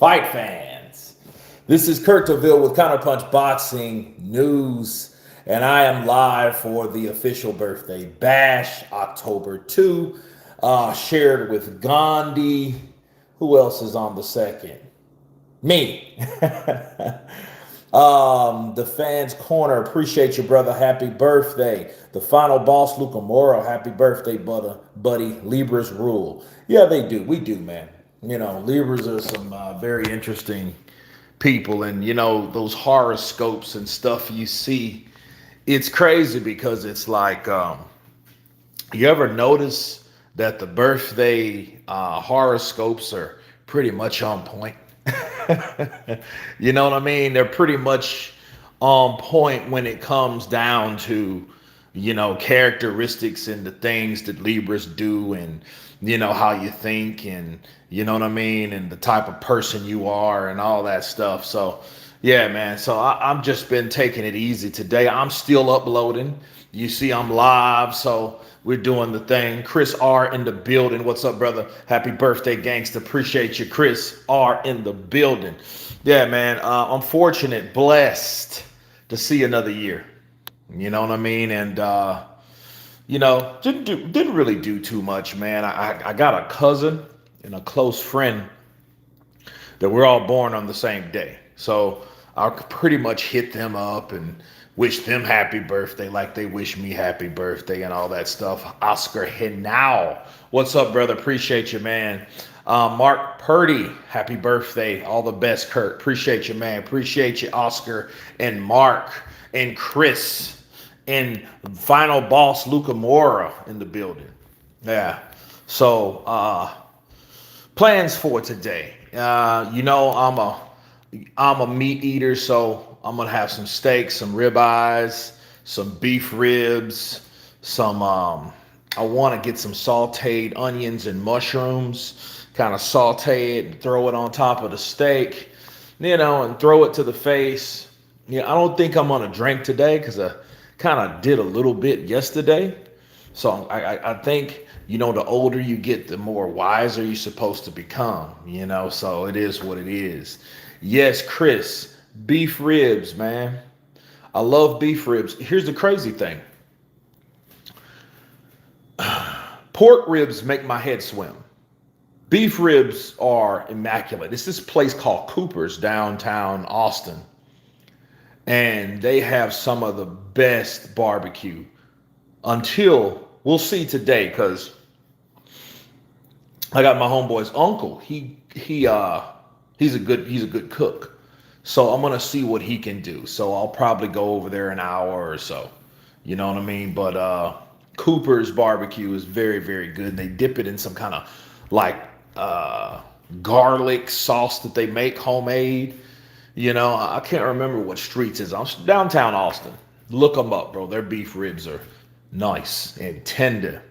Fight fans, this is Kurt DeVille with Counterpunch Boxing News, and I am live for the official birthday bash, October 2, shared with Gandhi. Who else is on the second? Me. The fans corner, appreciate you, brother. Happy birthday. The final boss, Luca Moro, happy birthday, buddy. Libras rule. Yeah, they do. We do, man. You know, Libras are some very interesting people, and you know those horoscopes and stuff you see. It's crazy because it's like, you ever notice that the birthday horoscopes are pretty much on point? You know what I mean? They're pretty much on point when it comes down to, you know, characteristics and the things that Libras do, and you know how you think, and you know what I mean, and the type of person you are and all that stuff. So yeah, man. So I've just been taking it easy today. I'm still uploading. You see, I'm live, so we're doing the thing. Chris R in the building. What's up, brother? Happy birthday, gangster. Appreciate you, Chris R in the building. Yeah, man. I'm fortunate, blessed to see another year. You know what I mean? And you know, didn't really do too much, man. I got a cousin and a close friend that we're all born on the same day. So I pretty much hit them up and wish them happy birthday like they wish me happy birthday and all that stuff. Oscar Henao, what's up, brother? Appreciate you, man. Mark Purdy, happy birthday. All the best, Kurt. Appreciate you, man. Appreciate you, Oscar and Mark and Chris and final boss Luca Mora in the building. Yeah. So plans for today. You know, I'm a meat eater, so I'm gonna have some steaks, some ribeyes, some beef ribs, some I want to get some sauteed onions and mushrooms, kind of saute it and throw it on top of the steak, you know, and throw it to the face. Yeah, I don't think I'm gonna drink today because I kind of did a little bit yesterday. So I think, you know, the older you get, the more wiser you're supposed to become, you know, so it is what it is. Yes, Chris, beef ribs, man. I love beef ribs. Here's the crazy thing. Pork ribs make my head swim. Beef ribs are immaculate. It's this place called Cooper's downtown Austin, and they have some of the best barbecue until we'll see today, because I got my homeboy's uncle. He's a good cook. So I'm gonna see what he can do. So I'll probably go over there an hour or so. You know what I mean? But Cooper's barbecue is very, very good. They dip it in some kind of like garlic sauce that they make homemade. You know, I can't remember what streets it's on. Downtown Austin. Look them up, bro. Their beef ribs are nice and tender.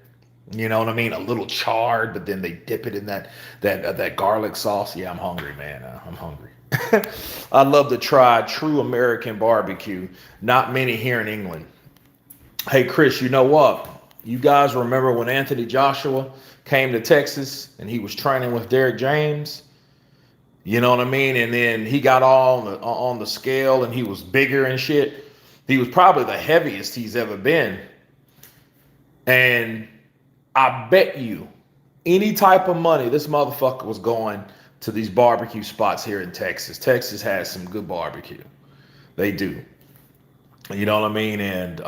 You know what I mean? A little charred, but then they dip it in that garlic sauce. Yeah, I'm hungry, man. I'm hungry. I'd love to try true American barbecue. Not many here in England. Hey, Chris, you know what? You guys remember when Anthony Joshua came to Texas and he was training with Derek James? You know what I mean? And then he got all on the scale and he was bigger and shit. He was probably the heaviest he's ever been. And I bet you any type of money, this motherfucker was going to these barbecue spots here in Texas. Texas has some good barbecue. They do. You know what I mean? And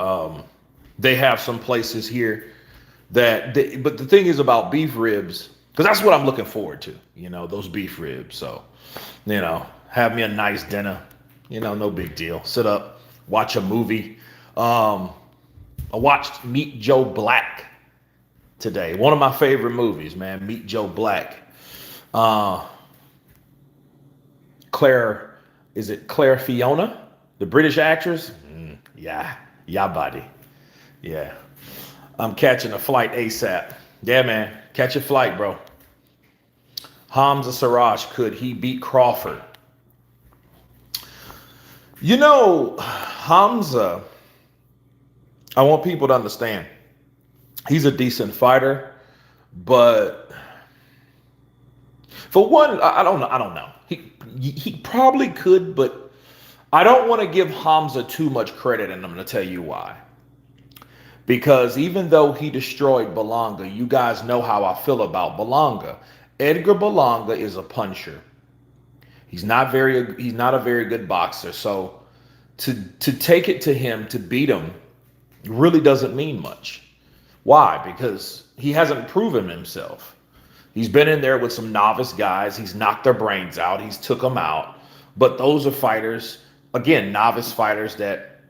they have some places here but the thing is about beef ribs, because that's what I'm looking forward to, you know, those beef ribs. So, you know, have me a nice dinner, you know, no big deal. Sit up, watch a movie. I watched Meet Joe Black today. One of my favorite movies, man. Meet Joe Black. Claire Fiona, the British actress? Yeah, buddy. Yeah. I'm catching a flight ASAP. Yeah, man. Catch a flight, bro. Hamza Siraj, could he beat Crawford? You know, Hamza, I want people to understand, he's a decent fighter, but for one, I don't know. He probably could, but I don't want to give Hamza too much credit, and I'm going to tell you why. Because even though he destroyed Belonga, you guys know how I feel about Belonga. Edgar Belonga is a puncher. He's not a very good boxer. So to take it to him to beat him really doesn't mean much. Why? Because he hasn't proven himself. He's been in there with some novice guys. He's knocked their brains out. He's took them out. But those are fighters, again, novice fighters that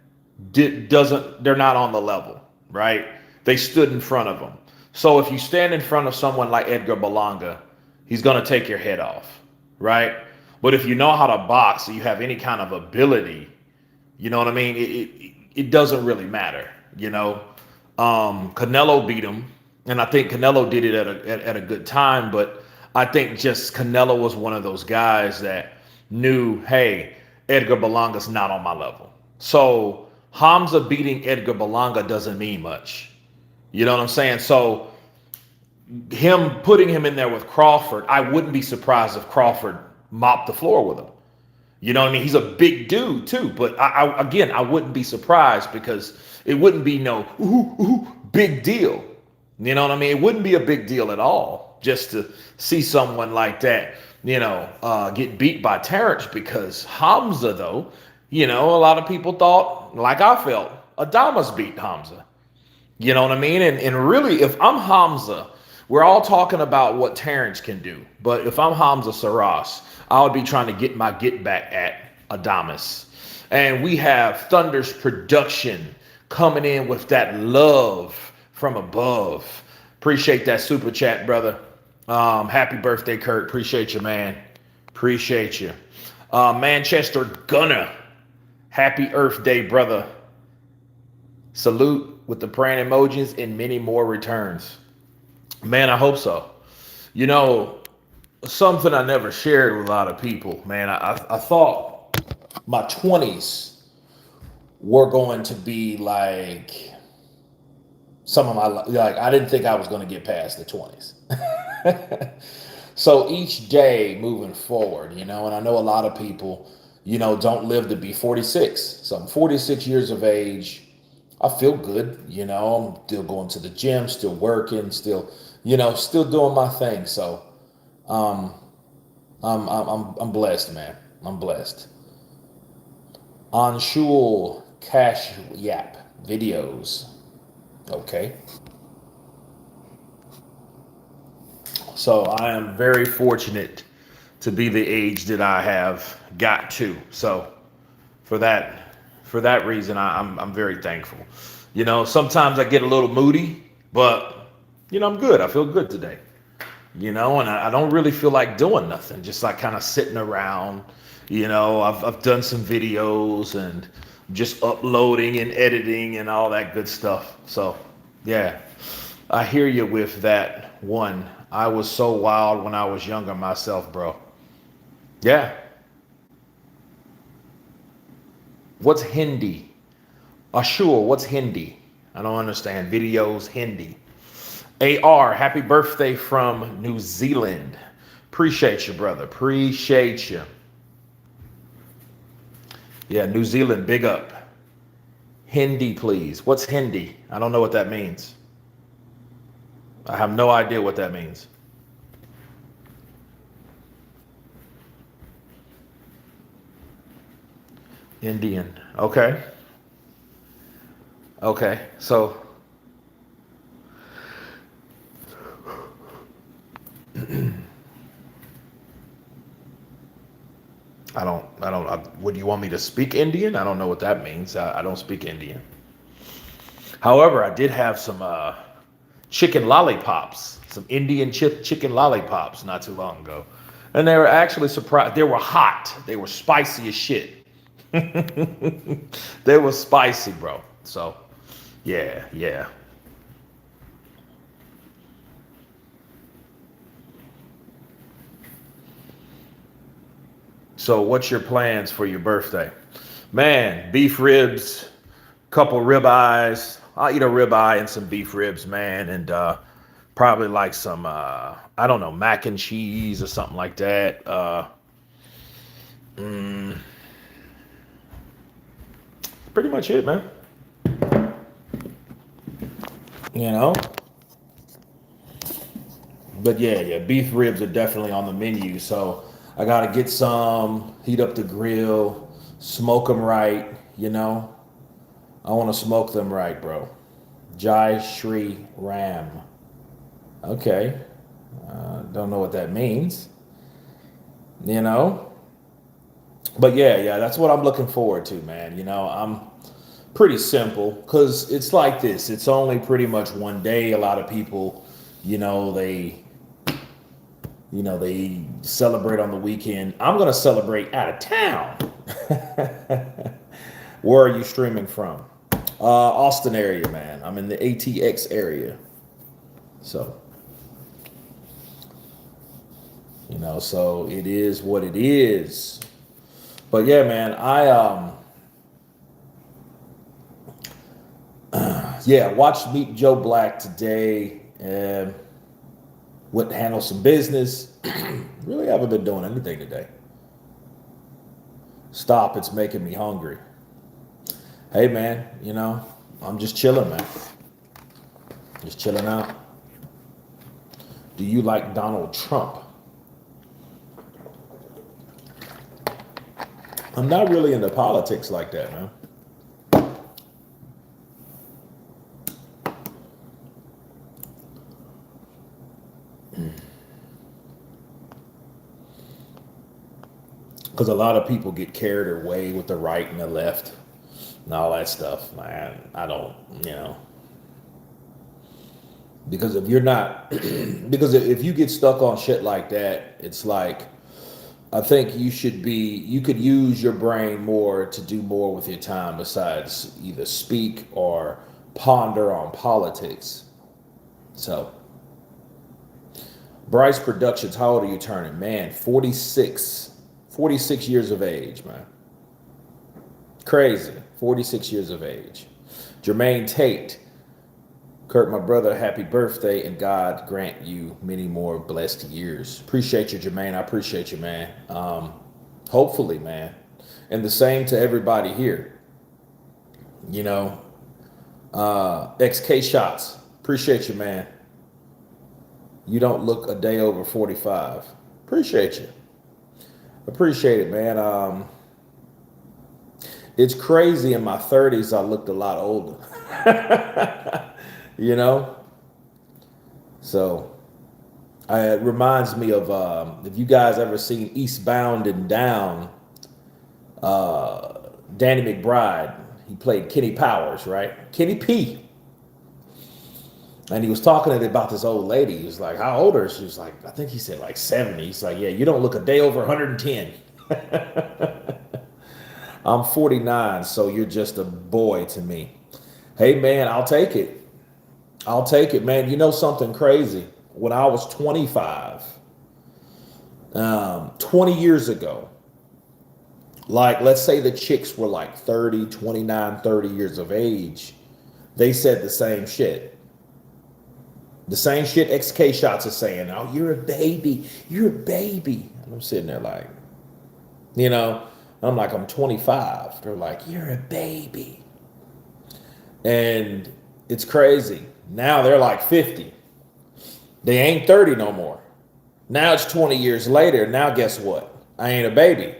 they're not on the level, right? They stood in front of him. So if you stand in front of someone like Edgar Belonga, he's going to take your head off, right? But if you know how to box, or you have any kind of ability, you know what I mean? It doesn't really matter, you know? Canelo beat him, and I think Canelo did it at a good time, but I think just Canelo was one of those guys that knew, hey, Edgar Belanga's not on my level. So Hamza beating Edgar Belanga doesn't mean much. You know what I'm saying? So him putting him in there with Crawford, I wouldn't be surprised if Crawford mopped the floor with him. You know what I mean? He's a big dude too, but I wouldn't be surprised because it wouldn't be no big deal. You know what I mean? It wouldn't be a big deal at all just to see someone like that, you know, get beat by Terrence. Because Hamza, though, you know, a lot of people thought, like I felt, Adamas beat Hamza. You know what I mean? And really, if I'm Hamza, we're all talking about what Terrence can do. But if I'm Hamza Saras, I would be trying to get my get back at Adamas. And we have Thunder's production coming in with that love from above. Appreciate that super chat, brother. Happy birthday, Kurt. Appreciate you, man. Appreciate you. Manchester Gunner. Happy Earth Day, brother. Salute with the praying emojis and many more returns. Man, I hope so. You know, something I never shared with a lot of people, man. I thought my 20s were going to be like some of my, like, I didn't think I was going to get past the 20s. So each day moving forward, you know, and I know a lot of people, you know, don't live to be 46. So I'm 46 years of age. I feel good, you know, I'm still going to the gym, still working, still, you know, still doing my thing. So I'm blessed, man. I'm blessed. Anshul Cash Yap videos. Okay. So I am very fortunate to be the age that I have got to. So for that reason, I'm very thankful. You know, sometimes I get a little moody, but you know, I'm good. I feel good today. You know, and I don't really feel like doing nothing. Just like kind of sitting around. You know, I've done some videos and just uploading and editing and all that good stuff. So yeah, I hear you with that one. I was so wild when I was younger myself, bro. Yeah. What's Hindi? Ashur, what's Hindi? I don't understand. Videos, Hindi. AR, happy birthday from New Zealand. Appreciate you, brother. Appreciate you. Yeah, New Zealand, big up. Hindi, please. What's Hindi? I don't know what that means. I have no idea what that means. Indian. Okay. Okay. So would you want me to speak Indian? I don't know what that means. I don't speak Indian. However, I did have some chicken lollipops, some Indian chicken lollipops not too long ago. And they were actually surprised. They were hot. They were spicy as shit. They were spicy, bro. So, yeah, yeah. So, what's your plans for your birthday? Man, beef ribs, couple ribeyes. I'll eat a ribeye and some beef ribs, man, and probably like some I don't know, mac and cheese or something like that. Mm, pretty much it, man. You know, but yeah, beef ribs are definitely on the menu. So I gotta get some, heat up the grill, smoke them right. I want to smoke them right, bro. Jai Shri Ram. Okay, don't know what that means. You know, but yeah, that's what I'm looking forward to, man. I'm pretty simple because it's like this. It's only pretty much one day. A lot of people, you know, they they celebrate on the weekend. I'm gonna celebrate out of town. Where are you streaming from? Austin area, man. I'm in the ATX area. So, so it is what it is. But yeah, man, yeah, watched Meet Joe Black today and went to handle some business. Really haven't been doing anything today. Stop, it's making me hungry. Hey man, I'm just chilling, man. Just chilling out. Do you like Donald Trump? I'm not really into politics like that, man. Because a lot of people get carried away with the right and the left and all that stuff, man. I don't, because if you're not, because if you get stuck on shit like that, it's like, I think you could use your brain more to do more with your time besides either speak or ponder on politics. So, Bryce Productions, how old are you turning? Man, 46. 46 years of age, man. Crazy. 46 years of age. Jermaine Tate, Kurt, my brother, happy birthday, and God grant you many more blessed years. Appreciate you, Jermaine. I appreciate you, man. Hopefully, man. And the same to everybody here. XK Shots. Appreciate you, man. You don't look a day over 45. Appreciate you. Appreciate it, man. It's crazy. In my 30s, I looked a lot older. you know? So it reminds me of if you guys ever seen Eastbound and Down, Danny McBride, he played Kenny Powers, right? Kenny P. And he was talking about this old lady. He was like, how old are she? She was like, I think he said like 70. He's like, yeah, you don't look a day over 110. I'm 49, so you're just a boy to me. Hey, man, I'll take it. I'll take it, man. You know something crazy? When I was 25, 20 years ago, like, let's say the chicks were like 30, 29, 30 years of age, they said the same shit. The same shit XK Shots are saying. Oh, you're a baby. You're a baby. And I'm sitting there like, I'm like, I'm 25. They're like, you're a baby. And it's crazy. Now they're like 50. They ain't 30 no more. Now it's 20 years later. Now guess what? I ain't a baby.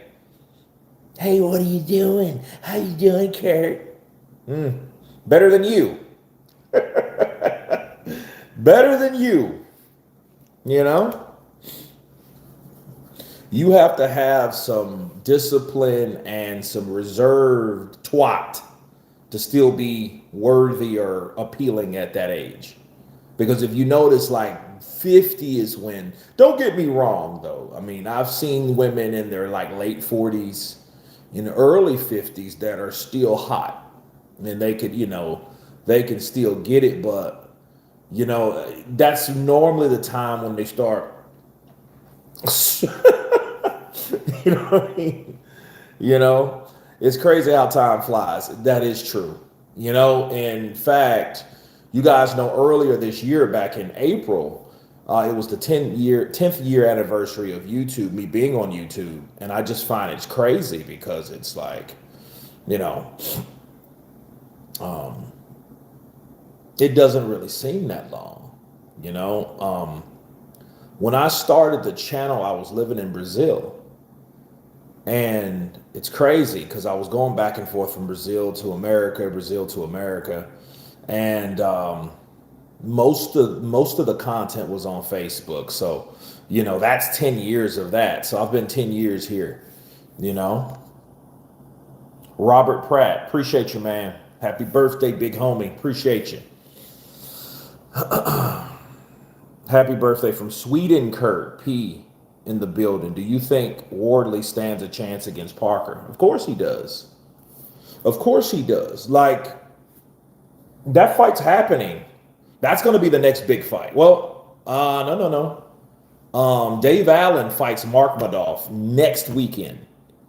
Hey, what are you doing? How you doing, Kurt? Better than you. Better than you. You have to have some discipline and some reserved twat to still be worthy or appealing at that age. Because if you notice, like 50 is when, don't get me wrong though. I mean, I've seen women in their like late 40s, in the early 50s that are still hot. And they could, they can still get it, but that's normally the time when they start. You know what I mean? It's crazy how time flies. That is true. In fact, you guys know earlier this year, back in April, It was the 10th year anniversary of YouTube, me being on YouTube, and I just find it's crazy because it's like, you know, um, it doesn't really seem that long, you know. When I started the channel, I was living in Brazil, and it's crazy because I was going back and forth from Brazil to America, and most of the content was on Facebook. So, that's 10 years of that. So I've been 10 years here, you know. Robert Pratt, appreciate you, man. Happy birthday, big homie. Appreciate you. Happy birthday from Sweden, Kurt P in the building. Do you think Wardley stands a chance against Parker? Of course he does. Of course he does. Like, that fight's happening. That's going to be the next big fight. Well, no. Dave Allen fights Mark Madoff next weekend.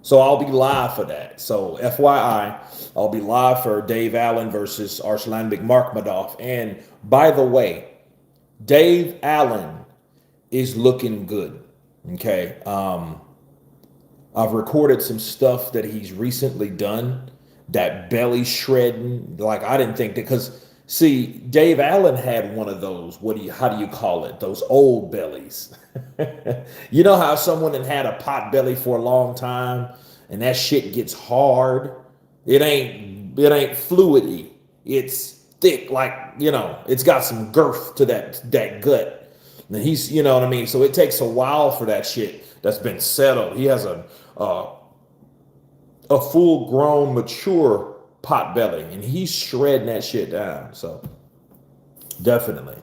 So I'll be live for that. So FYI, I'll be live for Dave Allen versus Arslanbek Madoff. And by the way, Dave Allen is looking good. Okay. I've recorded some stuff that he's recently done. That belly shredding. Like, I didn't think that, because see, Dave Allen had one of those, how do you call it? Those old bellies. You know how someone that had a pot belly for a long time and that shit gets hard? It ain't fluidy. It's thick, like, it's got some girth to that gut. And he's, you know what I mean? So it takes a while for that shit that's been settled. He has a full grown, mature pot belly, and he's shredding that shit down. So definitely.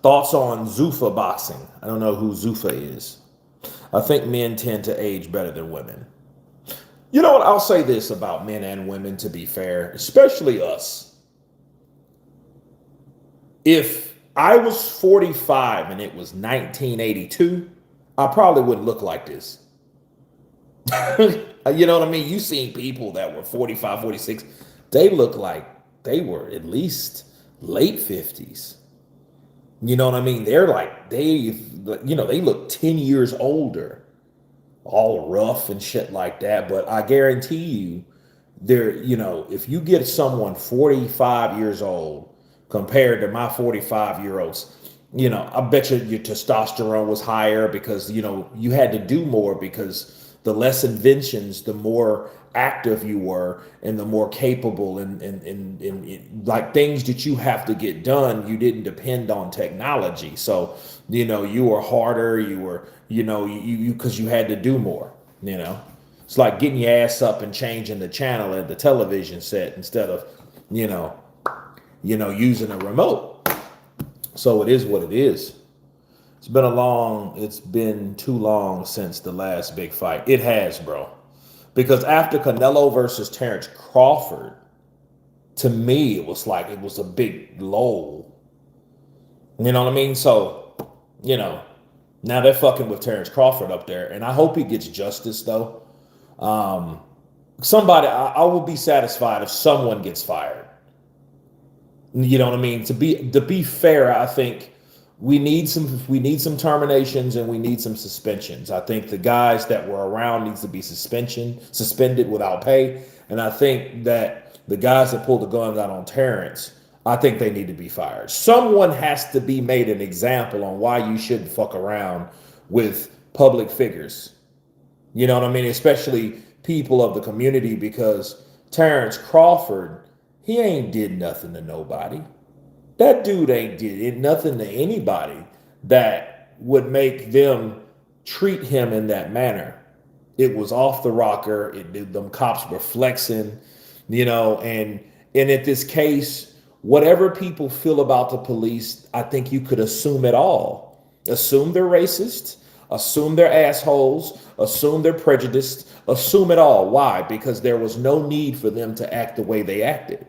Thoughts on Zuffa boxing? I don't know who Zuffa is. I think men tend to age better than women. You know what? I'll say this about men and women, to be fair, especially us. If I was 45 and it was 1982, I probably wouldn't look like this. You know what I mean? You seen people that were 45, 46. They look like they were at least late 50s. You know what I mean? They're like, they look 10 years older, all rough and shit like that. But I guarantee you, if you get someone 45 years old compared to my 45-year-olds, I bet you your testosterone was higher because, you had to do more, because the less inventions, the more active you were and the more capable and like things that you have to get done, you didn't depend on technology. So, you were harder, you were, because you had to do more, It's like getting your ass up and changing the channel at the television set instead of, using a remote. So it is what it is. It's been too long since the last big fight. It has, bro. Because after Canelo versus Terrence Crawford, to me, it was a big lull. You know what I mean? So, now they're fucking with Terrence Crawford up there. And I hope he gets justice, though. I will be satisfied if someone gets fired. You know what I mean? To be fair, I think we need some terminations and we need some suspensions. I think the guys that were around needs to be suspended without pay. And I think that the guys that pulled the guns out on Terrence, I think they need to be fired. Someone has to be made an example on why you shouldn't fuck around with public figures. You know what I mean? Especially people of the community, because Terrence Crawford, he ain't did nothing to nobody. That dude ain't did nothing to anybody that would make them treat him in that manner. It was off the rocker. Them cops were flexing, and at this case, whatever people feel about the police, I think you could assume it all. Assume they're racist, assume they're assholes, assume they're prejudiced, assume it all. Why? Because there was no need for them to act the way they acted.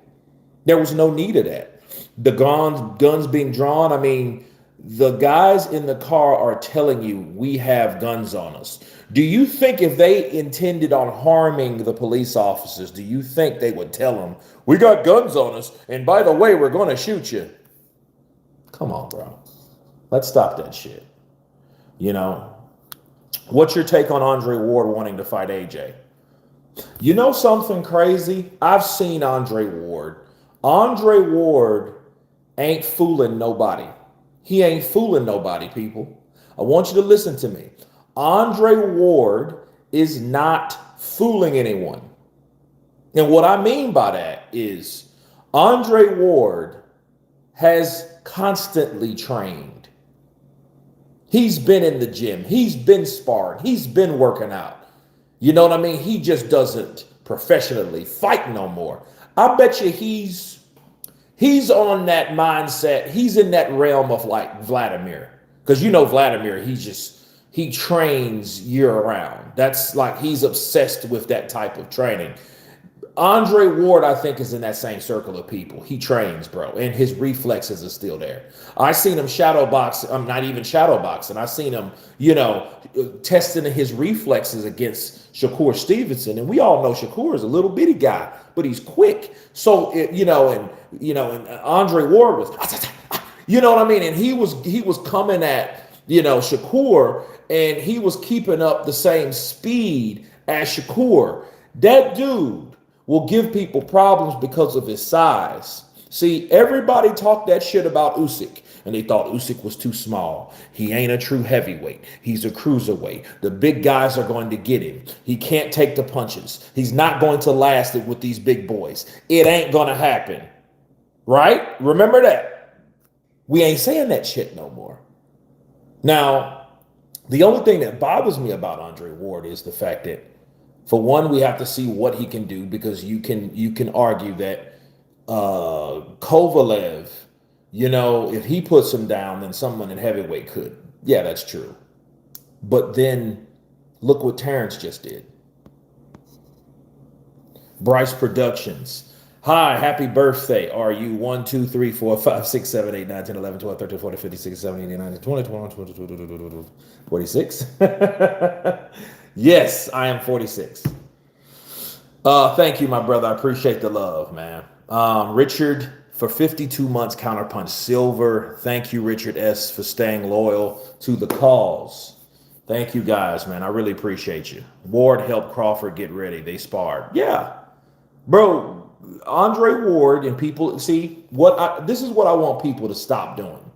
There was no need of that. The guns being drawn, I mean, the guys in the car are telling you, we have guns on us. Do you think if they intended on harming the police officers, do you think they would tell them, we got guns on us, and by the way, we're going to shoot you? Come on, bro. Let's stop that shit. You know, what's your take on Andre Ward wanting to fight AJ? You know something crazy? I've seen Andre Ward. Andre Ward ain't fooling nobody. He ain't fooling nobody, people. I want you to listen to me. Andre Ward is not fooling anyone. And what I mean by that is Andre Ward has constantly trained. He's been in the gym. He's been sparring. He's been working out. You know what I mean? He just doesn't professionally fight no more. I bet you he's on that mindset. He's in that realm of like Vladimir. Because you know Vladimir, he trains year round. That's like he's obsessed with that type of training. Andre Ward, I think, is in that same circle of people. He trains, bro, and his reflexes are still there. I seen him shadow box. I'm not even shadow boxing. I seen him, testing his reflexes against Shakur Stevenson, and we all know Shakur is a little bitty guy, but he's quick. So, and Andre Ward was, you know what I mean, and he was coming at Shakur, and he was keeping up the same speed as Shakur. That dude will give people problems because of his size. See, everybody talked that shit about Usyk, and they thought Usyk was too small. He ain't a true heavyweight. He's a cruiserweight. The big guys are going to get him. He can't take the punches. He's not going to last it with these big boys. It ain't going to happen. Right? Remember that. We ain't saying that shit no more. Now, the only thing that bothers me about Andre Ward is the fact that, for one, we have to see what he can do, because you can argue that Kovalev, if he puts him down, then someone in heavyweight could. Yeah, that's true. But then look what Terrence just did. Bryce Productions. Hi, happy birthday. Are you 1, 2, 3, 4, 5, 6, 7, 8, 9, 10, 11, 12, 13, 14, 15, 16, 17, 18, 19, 20, 21, 22, 23, 46? Yes, I am 46. Thank you, my brother. I appreciate the love, man. Richard, for 52 months, Counterpunch Silver. Thank you, Richard S., for staying loyal to the cause. Thank you, guys, man. I really appreciate you. Ward helped Crawford get ready. They sparred. Yeah. Bro, Andre Ward and people, see, this is what I want people to stop doing.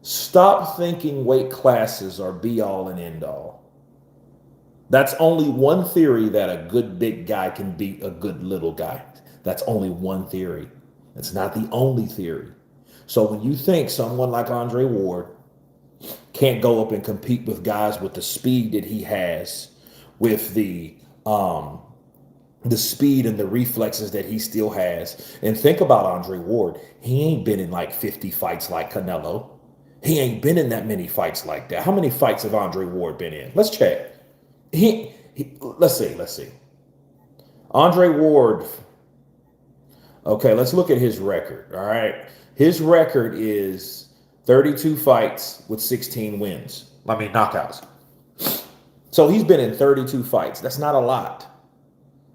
Stop thinking weight classes are be all and end all. That's only one theory, that a good big guy can beat a good little guy. That's only one theory. It's not the only theory. So when you think someone like Andre Ward can't go up and compete with guys with the speed that he has, with the speed and the reflexes that he still has, and think about Andre Ward, he ain't been in like 50 fights like Canelo. He ain't been in that many fights like that. How many fights have Andre Ward been in? Let's check. Let's see. Andre Ward. Okay, let's look at his record. All right. His record is 32 fights with 16 wins. I mean, knockouts. So he's been in 32 fights. That's not a lot.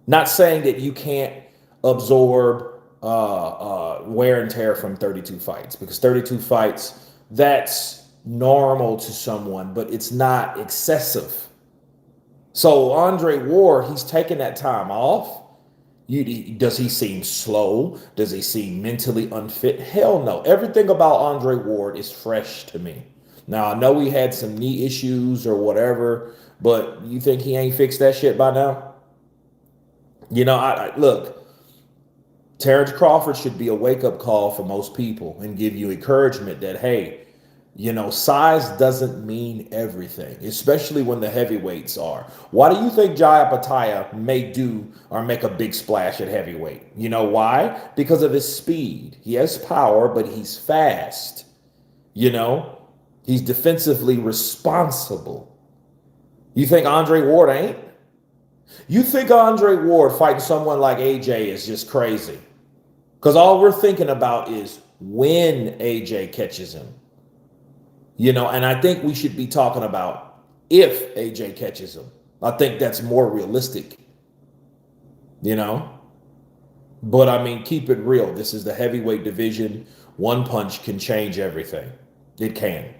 Not saying that you can't absorb wear and tear from 32 fights, because 32 fights, that's normal to someone, but it's not excessive. So Andre Ward, he's taking that time off. Does he seem slow? Does he seem mentally unfit? Hell no. Everything about Andre Ward is fresh to me. Now, I know he had some knee issues or whatever, but you think he ain't fixed that shit by now? Look, Terrence Crawford should be a wake-up call for most people and give you encouragement that, hey, size doesn't mean everything, especially when the heavyweights are. Why do you think Jaya Pataya may do or make a big splash at heavyweight? You know why? Because of his speed. He has power, but he's fast. He's defensively responsible. You think Andre Ward ain't? You think Andre Ward fighting someone like AJ is just crazy? Because all we're thinking about is when AJ catches him. And I think we should be talking about if AJ catches him. I think that's more realistic, But I mean, keep it real. This is the heavyweight division. One punch can change everything. It can.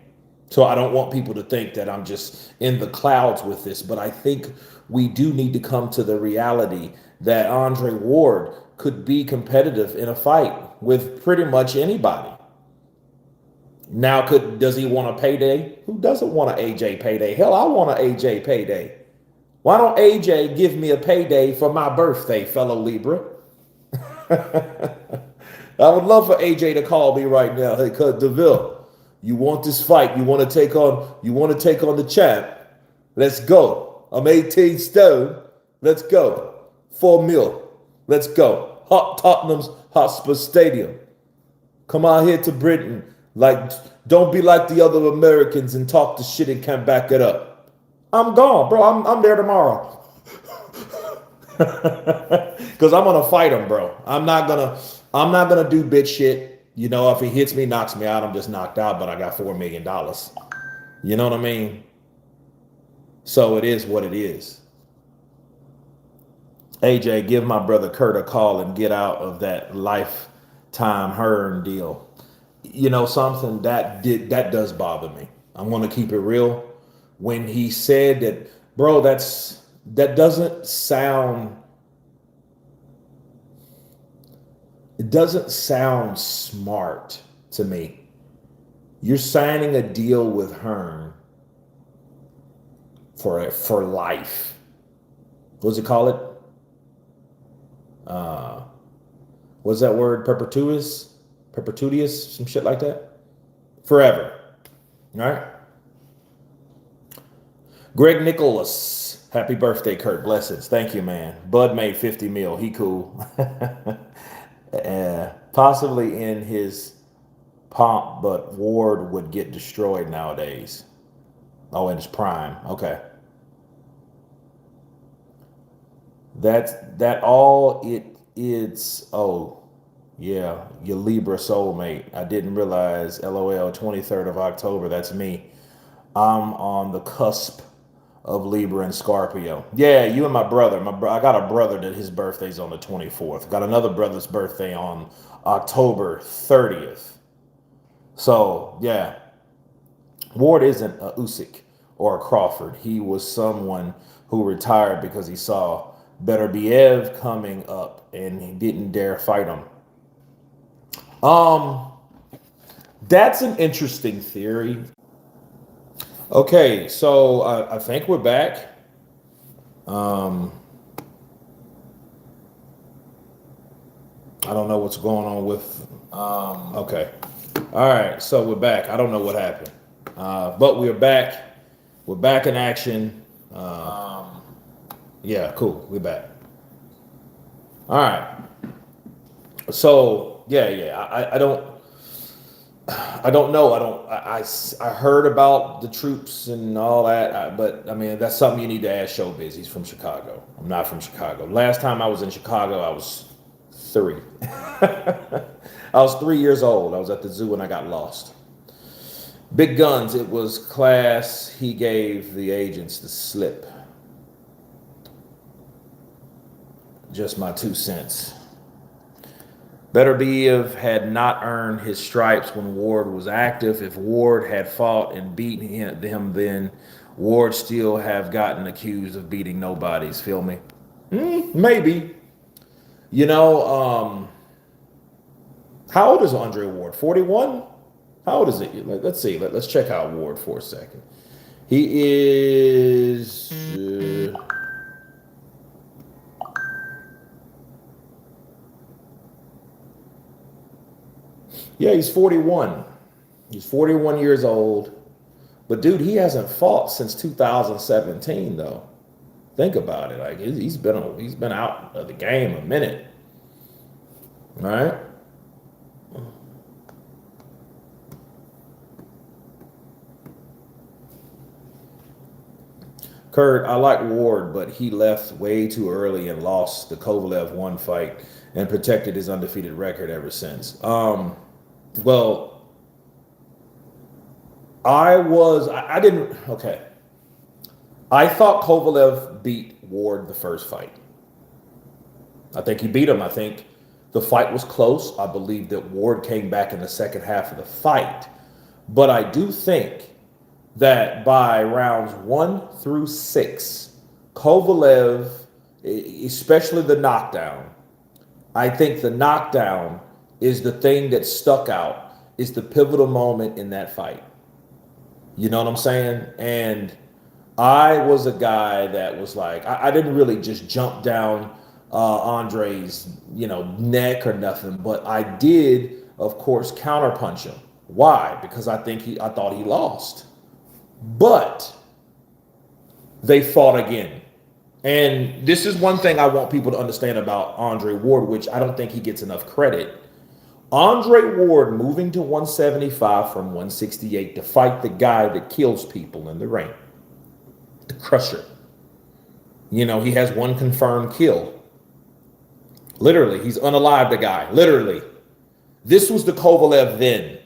So I don't want people to think that I'm just in the clouds with this, but I think we do need to come to the reality that Andre Ward could be competitive in a fight with pretty much anybody. Now, does he want a payday? Who doesn't want an AJ payday? Hell, I want an AJ payday. Why don't AJ give me a payday for my birthday, fellow Libra? I would love for AJ to call me right now. Hey, cuz DeVille, you want this fight? You want to take on the champ? Let's go. I'm 18 stone. Let's go. 4 mil. Let's go. Hot Tottenham's Hotspur Stadium. Come out here to Britain. Like, don't be like the other Americans and talk the shit and can't back it up. I'm gone, bro. I'm there tomorrow. Because I'm gonna fight him, bro. I'm not gonna do bitch shit. You know, if he hits me, knocks me out, I'm just knocked out, but I got $4 million. You know what I mean? So it is what it is. AJ, give my brother Kurt a call and get out of that lifetime Hearn deal. You know something that does bother me. I'm gonna keep it real. When he said that, bro, that doesn't sound. It doesn't sound smart to me. You're signing a deal with Hearn for life. What's it call it? What's that word? Perpetuous, some shit like that. Forever, right? Greg Nicholas, happy birthday, Kurt. Blessings. Thank you, man. Bud made 50 mil. He cool. Possibly in his pomp, but Ward would get destroyed nowadays. Oh, in his prime. Okay. That all it's oh yeah, your Libra soulmate. I didn't realize. LOL 23rd of October. That's me. I'm on the cusp of Libra and Scorpio. Yeah, you and my brother. I got a brother that his birthday's on the 24th. Got another brother's birthday on October 30th. So yeah, Ward isn't a Usyk or a Crawford. He was someone who retired because he saw Beterbiev coming up and he didn't dare fight him. That's an interesting theory. Okay, so I think we're back. I don't know what's going on with. Okay, all right, so we're back. I don't know what happened, but we're back. We're back in action. Yeah, cool. We're back. All right. So yeah. I don't know. I heard about the troops and all that, but I mean that's something you need to ask Showbiz. He's from Chicago. I'm not from Chicago. Last time I was in Chicago, I was 3. I was 3 years old. I was at the zoo and I got lost. Big guns. It was class. He gave the agents the slip. Just my 2 cents. Beterbiev had not earned his stripes when Ward was active. If Ward had fought and beaten him then, Ward still have gotten accused of beating nobodies. Feel me? Maybe. You know, how old is Andre Ward? 41? How old is it? Let's see. Let's check out Ward for a second. He is... yeah, he's 41. He's 41 years old. But dude, he hasn't fought since 2017 though. Think about it. Like he's been out of the game a minute. All right? Kurt, I like Ward, but he left way too early and lost the Kovalev 1 fight and protected his undefeated record ever since. Well, I didn't, okay. I thought Kovalev beat Ward the first fight. I think he beat him. I think the fight was close. I believe that Ward came back in the second half of the fight. But I do think that by rounds 1 through 6, Kovalev, especially the knockdown, I think the knockdown is the thing that stuck out, is the pivotal moment in that fight. You know what I'm saying? And I was a guy that was like, I didn't really just jump down Andre's, neck or nothing, but I did, of course, counterpunch him. Why? Because I thought he lost. But they fought again. And this is one thing I want people to understand about Andre Ward, which I don't think he gets enough credit. Andre Ward moving to 175 from 168 to fight the guy that kills people in the ring, the Crusher. He has one confirmed kill. Literally, he's unalived the guy. Literally. This was the Kovalev then.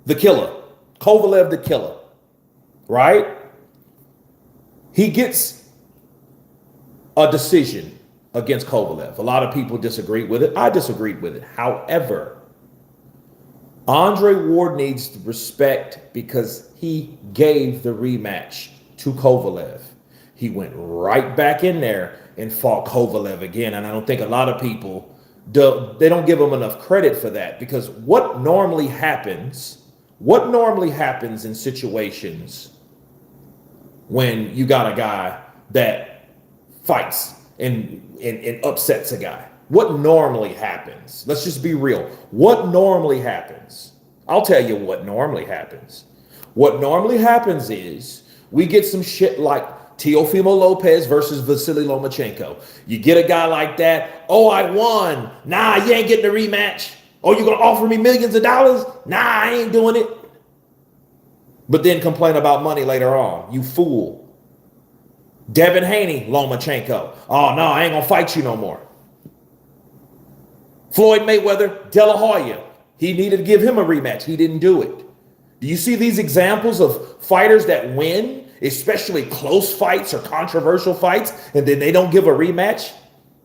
The killer. Kovalev the killer. Right? He gets a decision against Kovalev. A lot of people disagreed with it. I disagreed with it. However, Andre Ward needs to respect because he gave the rematch to Kovalev. He went right back in there and fought Kovalev again. And I don't think a lot of people, they don't give him enough credit for that, because what normally happens in situations when you got a guy that fights and upsets a guy? What normally happens? Let's just be real. What normally happens? I'll tell you what normally happens. What normally happens is we get some shit like Teofimo Lopez versus Vasily Lomachenko. You get a guy like that. Oh, I won. Nah, you ain't getting a rematch. Oh, you're going to offer me millions of dollars? Nah, I ain't doing it. But then complain about money later on. You fool. Devin Haney, Lomachenko. Oh, no, I ain't going to fight you no more. Floyd Mayweather, De La Hoya. He needed to give him a rematch. He didn't do it. Do you see these examples of fighters that win, especially close fights or controversial fights, and then they don't give a rematch?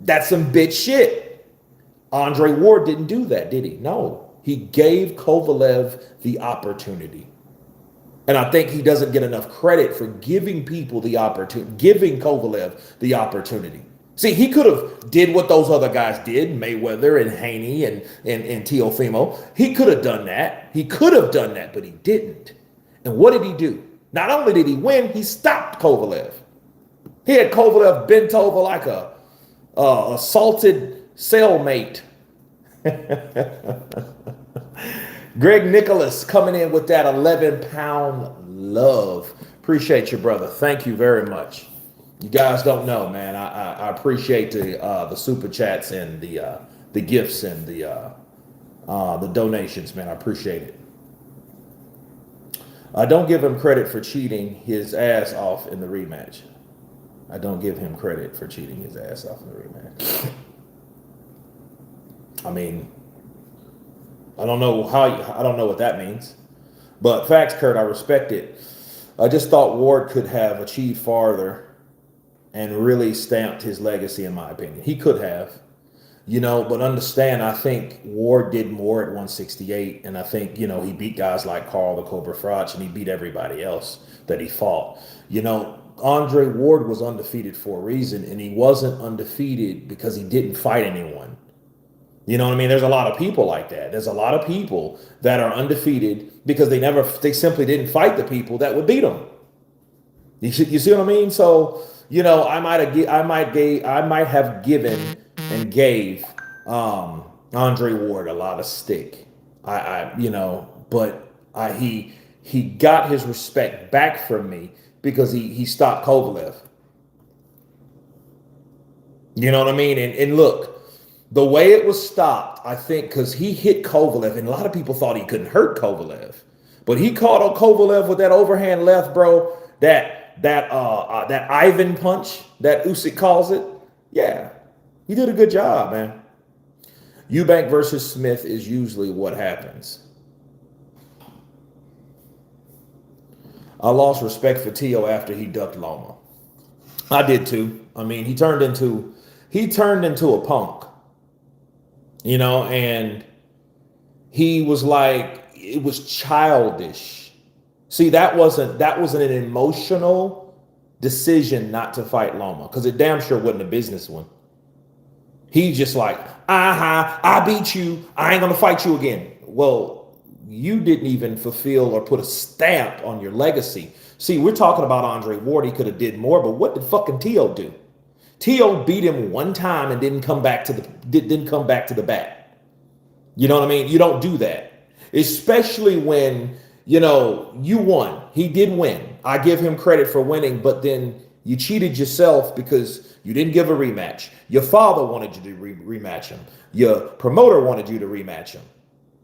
That's some bitch shit. Andre Ward didn't do that, did he? No. He gave Kovalev the opportunity. And I think he doesn't get enough credit for giving people the opportunity, giving Kovalev the opportunity. See, he could have did what those other guys did, Mayweather and Haney and Teofimo. He could have done that. He could have done that, but he didn't. And what did he do? Not only did he win, he stopped Kovalev. He had Kovalev bent over like a assaulted cellmate. Greg Nicholas coming in with that 11-pound love. Appreciate you, brother. Thank you very much. You guys don't know, man. I appreciate the super chats and the gifts and the donations, man. I appreciate it. I don't give him credit for cheating his ass off in the rematch. I don't give him credit for cheating his ass off in the rematch. I mean, I don't know what that means. But facts, Kurt, I respect it. I just thought Ward could have achieved farther and really stamped his legacy, in my opinion. He could have, but understand, I think Ward did more at 168. And I think, he beat guys like Carl the Cobra Frach, and he beat everybody else that he fought. Andre Ward was undefeated for a reason, and he wasn't undefeated because he didn't fight anyone. You know what I mean? There's a lot of people like that. There's a lot of people that are undefeated because they simply didn't fight the people that would beat them. You see what I mean? So, I might have given and gave Andre Ward a lot of stick. He got his respect back from me because he stopped Kovalev. You know what I mean? And look, the way it was stopped, I think, because he hit Kovalev, and a lot of people thought he couldn't hurt Kovalev, but he caught on Kovalev with that overhand left, bro. That Ivan punch, that Usyk calls it. Yeah, he did a good job, man. Eubank versus Smith is usually what happens. I lost respect for Tio after he ducked Loma. I did too. I mean, he turned into a punk. And he was like, it was childish See, that wasn't an emotional decision not to fight Loma, because it damn sure wasn't a business one. He just like, I beat you. I ain't gonna fight you again. Well, you didn't even fulfill or put a stamp on your legacy. See, we're talking about Andre Ward. He could have did more, but what did fucking Tio do? Tio beat him one time and didn't come back to the bat. You know what I mean? You don't do that, especially when you won. He did win. I give him credit for winning, but then you cheated yourself because you didn't give a rematch. Your father wanted you to rematch him. Your promoter wanted you to rematch him.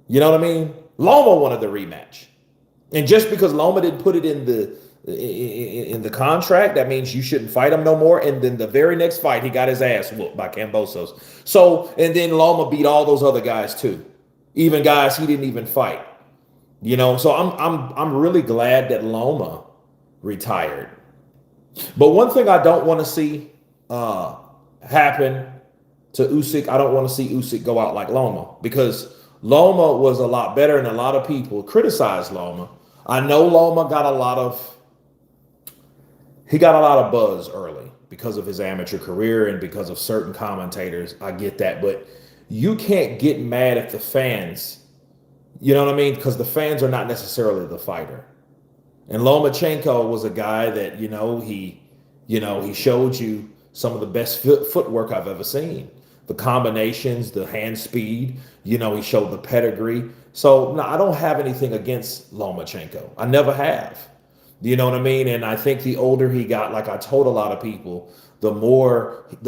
You know what I mean? Loma wanted the rematch, and just because Loma didn't put it in the contract, that means you shouldn't fight him no more. And then the very next fight, he got his ass whooped by Cambosos. So, and then Loma beat all those other guys too, even guys he didn't even fight. So I'm really glad that Loma retired. But one thing I don't want to see happen to Usyk, I don't want to see Usyk go out like Loma, because Loma was a lot better, and a lot of people criticized Loma. I know Loma got a lot of buzz early because of his amateur career and because of certain commentators. I get that, but you can't get mad at the fans. You know what I mean? Because the fans are not necessarily the fighter. And Lomachenko was a guy that, he showed you some of the best footwork I've ever seen. The combinations, the hand speed, he showed the pedigree. So no, I don't have anything against Lomachenko. I never have. You know what I mean? And I think the older he got, like I told a lot of people, the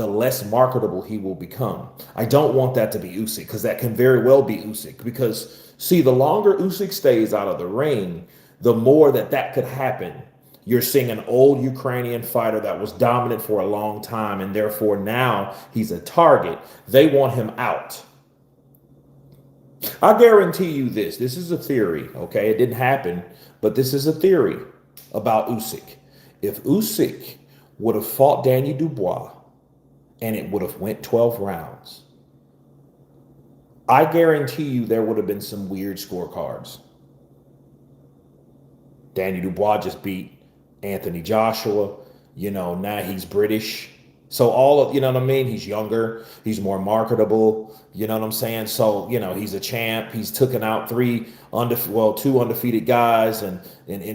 less marketable he will become. I don't want that to be Usyk, because that can very well be Usyk. Because, see, the longer Usyk stays out of the ring, the more that could happen. You're seeing an old Ukrainian fighter that was dominant for a long time, and therefore now he's a target. They want him out. I guarantee you this. This is a theory, okay? It didn't happen, but this is a theory about Usyk. If Usyk would have fought Danny Dubois and it would have went 12 rounds, I guarantee you there would have been some weird scorecards. Danny Dubois just beat Anthony Joshua. Now he's British. So you know what I mean? He's younger. He's more marketable. You know what I'm saying? So, he's a champ. He's taken out two undefeated guys and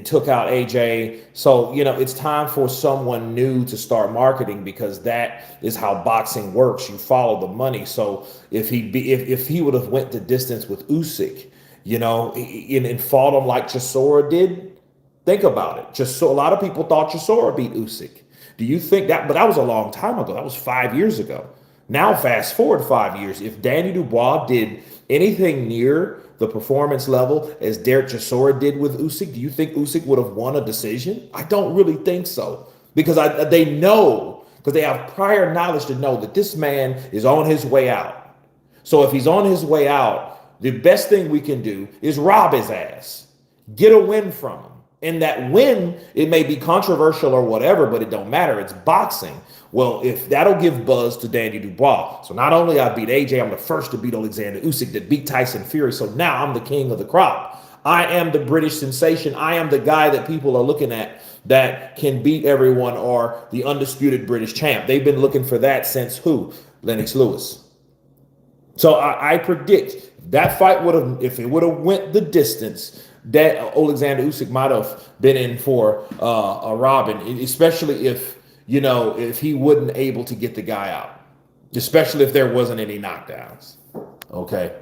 took out AJ. So, it's time for someone new to start marketing, because that is how boxing works. You follow the money. So if he would have went the distance with Usyk, and fought him like Chisora did, think about it. A lot of people thought Chisora beat Usyk. Do you think that? But that was a long time ago. That was 5 years ago. Now, fast forward 5 years. If Danny Dubois did anything near the performance level as Derek Chisora did with Usyk, do you think Usyk would have won a decision? I don't really think so, because they know, because they have prior knowledge to know that this man is on his way out. So if he's on his way out, the best thing we can do is rob his ass, get a win from him. And that win, it may be controversial or whatever, but it don't matter. It's boxing. Well, if that'll give buzz to Danny Dubois. So not only I beat AJ, I'm the first to beat Alexander Usyk, that beat Tyson Fury. So now I'm the king of the crop. I am the British sensation. I am the guy that people are looking at that can beat everyone, or the undisputed British champ. They've been looking for that since who? Lennox Lewis. So I predict that fight if it would have went the distance, that Alexander Usyk might have been in for a robbing, especially if he wasn't able to get the guy out, especially if there wasn't any knockdowns. Okay.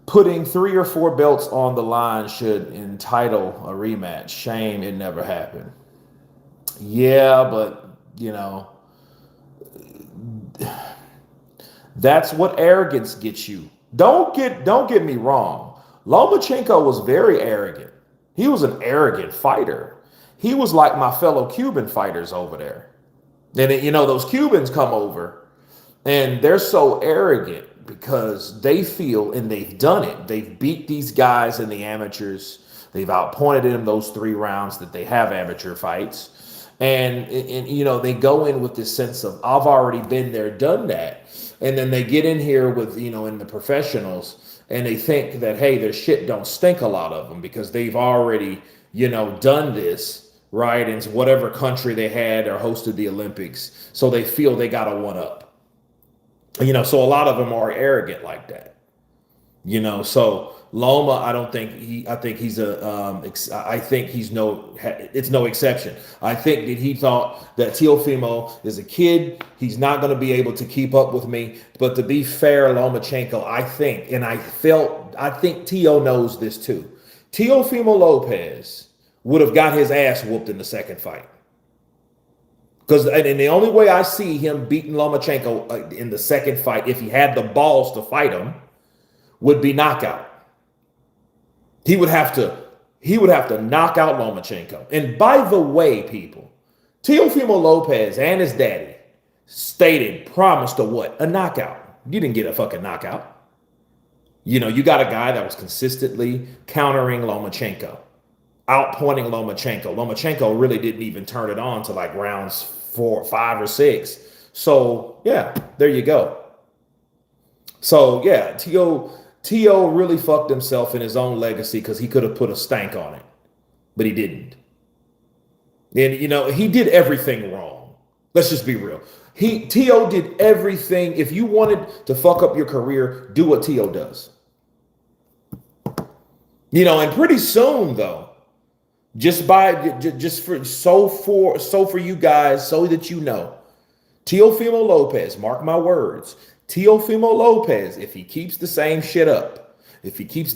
Putting 3 or 4 belts on the line should entitle a rematch. Shame it never happened. Yeah, but that's what arrogance gets you. Don't get me wrong. Lomachenko was very arrogant. He was an arrogant fighter. He was like my fellow Cuban fighters over there. And those Cubans come over and they're so arrogant because they feel, and they've done it, they've beat these guys in the amateurs. They've outpointed them those 3 rounds that they have amateur fights. And they go in with this sense of, I've already been there, done that. And then they get in here with, in the professionals, and they think that, hey, their shit don't stink, a lot of them, because they've already, done this, right, in whatever country they had or hosted the Olympics. So they feel they got a one up. So a lot of them are arrogant like that. So Loma, I think he's I think it's no exception. I think that he thought that Teofimo is a kid. He's not going to be able to keep up with me. But to be fair, Lomachenko, I think Teo knows this too. Teofimo Lopez would have got his ass whooped in the second fight. And the only way I see him beating Lomachenko in the second fight, if he had the balls to fight him, would be knockout. He would have to knock out Lomachenko. And by the way, people, Teofimo Lopez and his daddy promised a knockout. You didn't get a fucking knockout. You got a guy that was consistently countering Lomachenko, outpointing Lomachenko. Lomachenko really didn't even turn it on to like rounds 4, 5, or 6. So yeah, there you go. So yeah, Teo really fucked himself in his own legacy because he could have put a stank on it, but he didn't. And he did everything wrong. Let's just be real. Teo did everything. If you wanted to fuck up your career, do what Teo does. And pretty soon though, for you guys, so that Teofimo Lopez, mark my words, Teofimo Lopez, if he keeps the same shit up, if he keeps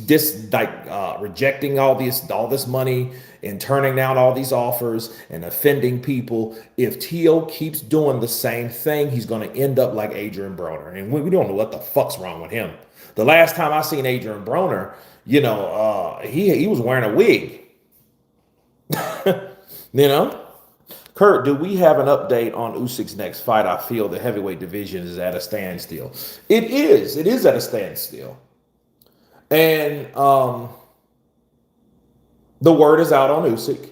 rejecting all this money and turning down all these offers and offending people, if Teo keeps doing the same thing, he's going to end up like Adrian Broner. And we don't know what the fuck's wrong with him. The last time I seen Adrian Broner, he was wearing a wig. Kurt, do we have an update on Usyk's next fight? I feel the heavyweight division is at a standstill. It is at a standstill. And the word is out on Usyk.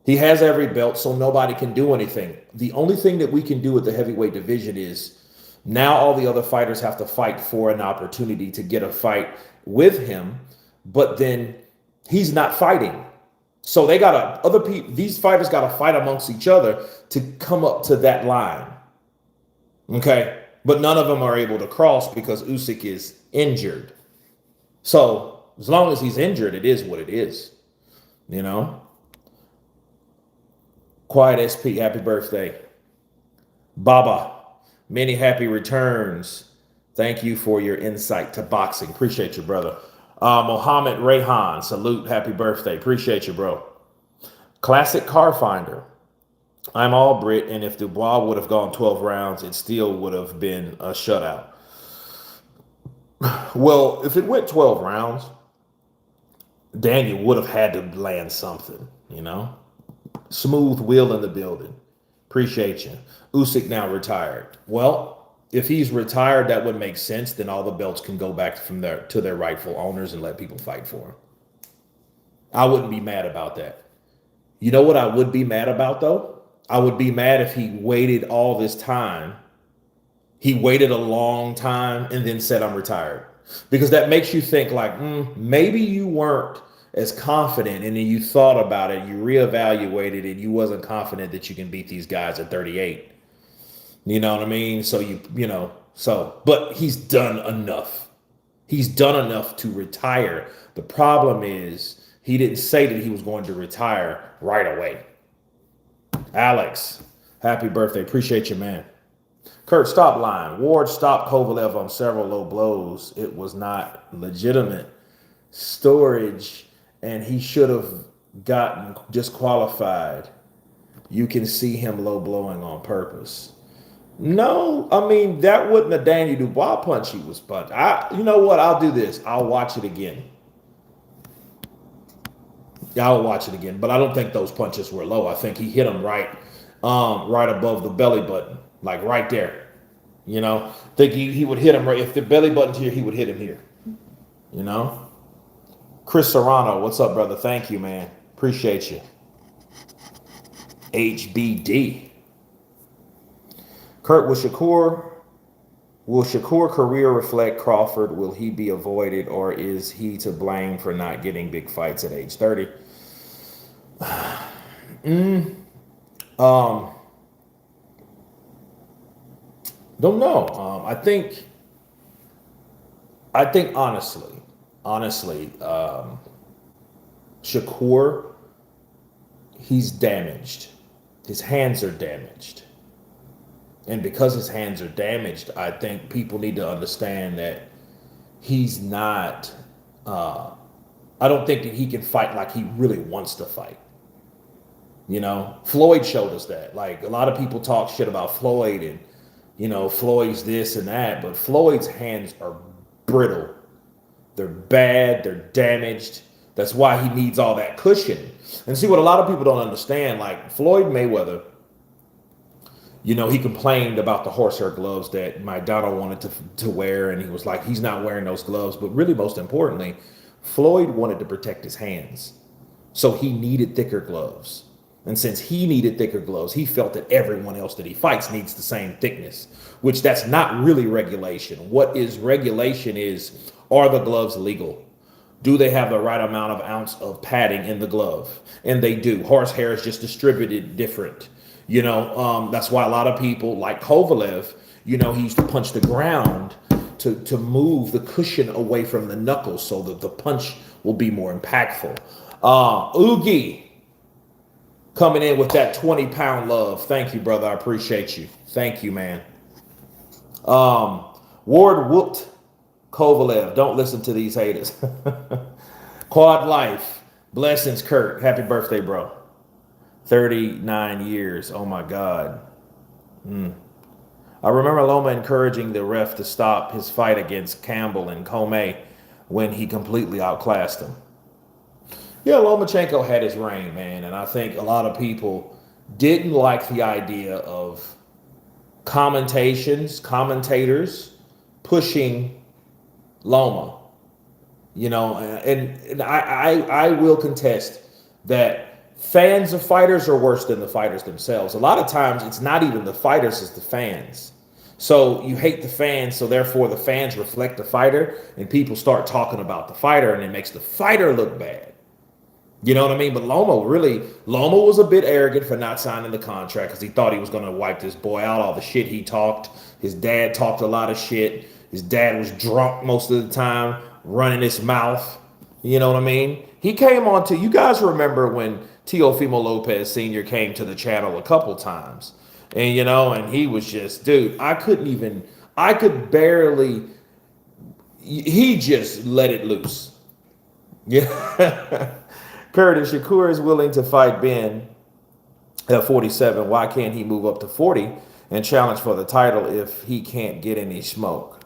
He has every belt, so nobody can do anything. The only thing that we can do with the heavyweight division is now all the other fighters have to fight for an opportunity to get a fight with him, but then he's not fighting. So these fighters got to fight amongst each other to come up to that line. Okay. But none of them are able to cross because Usyk is injured. So as long as he's injured, it is what it is. Quiet SP, happy birthday. Baba, many happy returns. Thank you for your insight to boxing. Appreciate you, brother. Mohammed Rayhan, salute, happy birthday. Appreciate you, bro. Classic Car Finder. I'm all Brit, and if Dubois would have gone 12 rounds, it still would have been a shutout. Well, if it went 12 rounds, Daniel would have had to land something, Smooth wheel in the building. Appreciate you. Usyk now retired. Well, if he's retired, that would make sense. Then all the belts can go back to their rightful owners and let people fight for him. I wouldn't be mad about that. You know what I would be mad about, though? I would be mad if he waited all this time. He waited a long time and then said, I'm retired. Because that makes you think like, maybe you weren't as confident, and then you thought about it, you reevaluated, and you wasn't confident that you can beat these guys at 38. You know what I mean? So but he's done enough. He's done enough to retire. The problem is he didn't say that he was going to retire right away. Alex, happy birthday. Appreciate you, man. Kurt, stop lying. Ward stopped Kovalev on several low blows. It was not legitimate storage, and he should have gotten disqualified. You can see him low blowing on purpose. No, I mean, that wasn't a Daniel Dubois punch he was punched. You know what? I'll do this. I'll watch it again. I'll watch it again, but I don't think those punches were low. I think he hit him right above the belly button, like right there. Think he would hit him right. If the belly button's here, he would hit him here. Chris Serrano, what's up, brother? Thank you, man. Appreciate you. HBD. Kurt, was Shakur Will Shakur career reflect Crawford? Will he be avoided, or is he to blame for not getting big fights at age 30? Um, don't know. I think honestly, Shakur, he's damaged. His hands are damaged. And because his hands are damaged, I think people need to understand that he's not, I don't think that he can fight like he really wants to fight. Floyd showed us that. Like, a lot of people talk shit about Floyd and, Floyd's this and that, but Floyd's hands are brittle. They're bad, they're damaged. That's why he needs all that cushion. And see, what a lot of people don't understand, like Floyd Mayweather, he complained about the horsehair gloves that Maidana wanted to wear, and he was like, he's not wearing those gloves. But really, most importantly, Floyd wanted to protect his hands. So he needed thicker gloves. And since he needed thicker gloves, he felt that everyone else that he fights needs the same thickness, which that's not really regulation. What is regulation is, are the gloves legal? Do they have the right amount of ounce of padding in the glove? And they do. Horsehair is just distributed different. That's why a lot of people like Kovalev, he used to punch the ground to move the cushion away from the knuckles so that the punch will be more impactful. Oogie coming in with that 20-pound love. Thank you, brother. I appreciate you. Thank you, man. Ward whooped Kovalev. Don't listen to these haters. Quad Life. Blessings, Kurt. Happy birthday, bro. 39 years. Oh, my God. I remember Loma encouraging the ref to stop his fight against Campbell and Comey when he completely outclassed him. Yeah, Lomachenko had his reign, man. And I think a lot of people didn't like the idea of commentators pushing Loma. And I will contest that fans of fighters are worse than the fighters themselves. A lot of times it's not even the fighters, it's the fans. So you hate the fans, so therefore the fans reflect the fighter, and people start talking about the fighter, and it makes the fighter look bad. You know what I mean? But Loma was a bit arrogant for not signing the contract because he thought he was going to wipe this boy out, all the shit he talked. His dad talked a lot of shit. His dad was drunk most of the time, running his mouth. You know what I mean? He came on to, you guys remember when Teofimo Lopez Sr. came to the channel a couple times. And, and he was just, dude, he just let it loose. Yeah. Curtis, Shakur is willing to fight Ben at 47. Why can't he move up to 40 and challenge for the title if he can't get any smoke?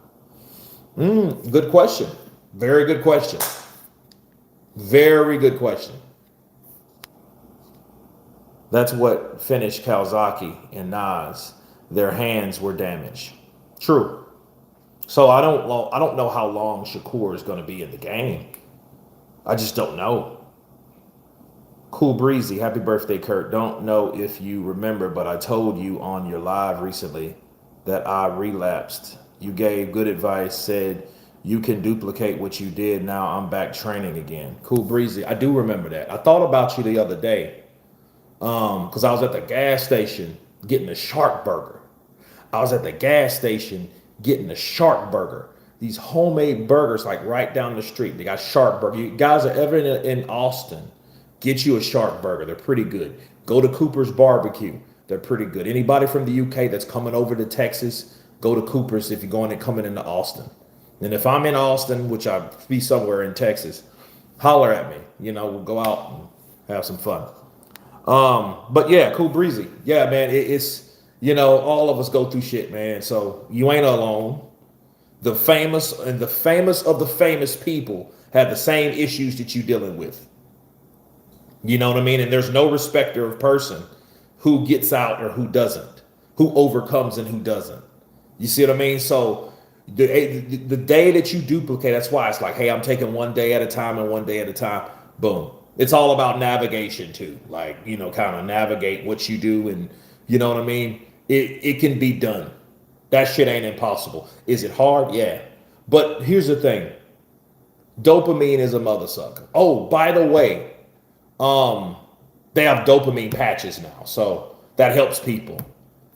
Good question. Very good question. Very good question. That's what finished Kawasaki and Nas. Their hands were damaged. True. So I don't know how long Shakur is going to be in the game. I just don't know. Cool Breezy, happy birthday, Kurt. Don't know if you remember, but I told you on your live recently that I relapsed. You gave good advice, said you can duplicate what you did. Now I'm back training again. Cool Breezy, I do remember that. I thought about you the other day because I was at the gas station getting a shark burger. These homemade burgers, like right down the street. They got shark burger. You guys are ever in Austin, get you a shark burger. They're pretty good. Go to Cooper's Barbecue. They're pretty good. Anybody from the UK that's coming over to Texas, go to Cooper's if you're coming into Austin. And if I'm in Austin, which I'll be somewhere in Texas, holler at me. We'll go out and have some fun. But yeah, Cool Breezy. Yeah, man, it's, all of us go through shit, man. So you ain't alone. The famous of the famous people have the same issues that you're dealing with. You know what I mean? And there's no respecter of person who gets out or who doesn't, who overcomes and who doesn't. You see what I mean? So the day that you duplicate, that's why it's like, hey, I'm taking one day at a time and one day at a time. Boom. It's all about navigation too. Like, kind of navigate what you do. And you know what I mean? It can be done. That shit ain't impossible. Is it hard? Yeah. But here's the thing. Dopamine is a mother sucker. Oh, by the way, um, they have dopamine patches now, so that helps people.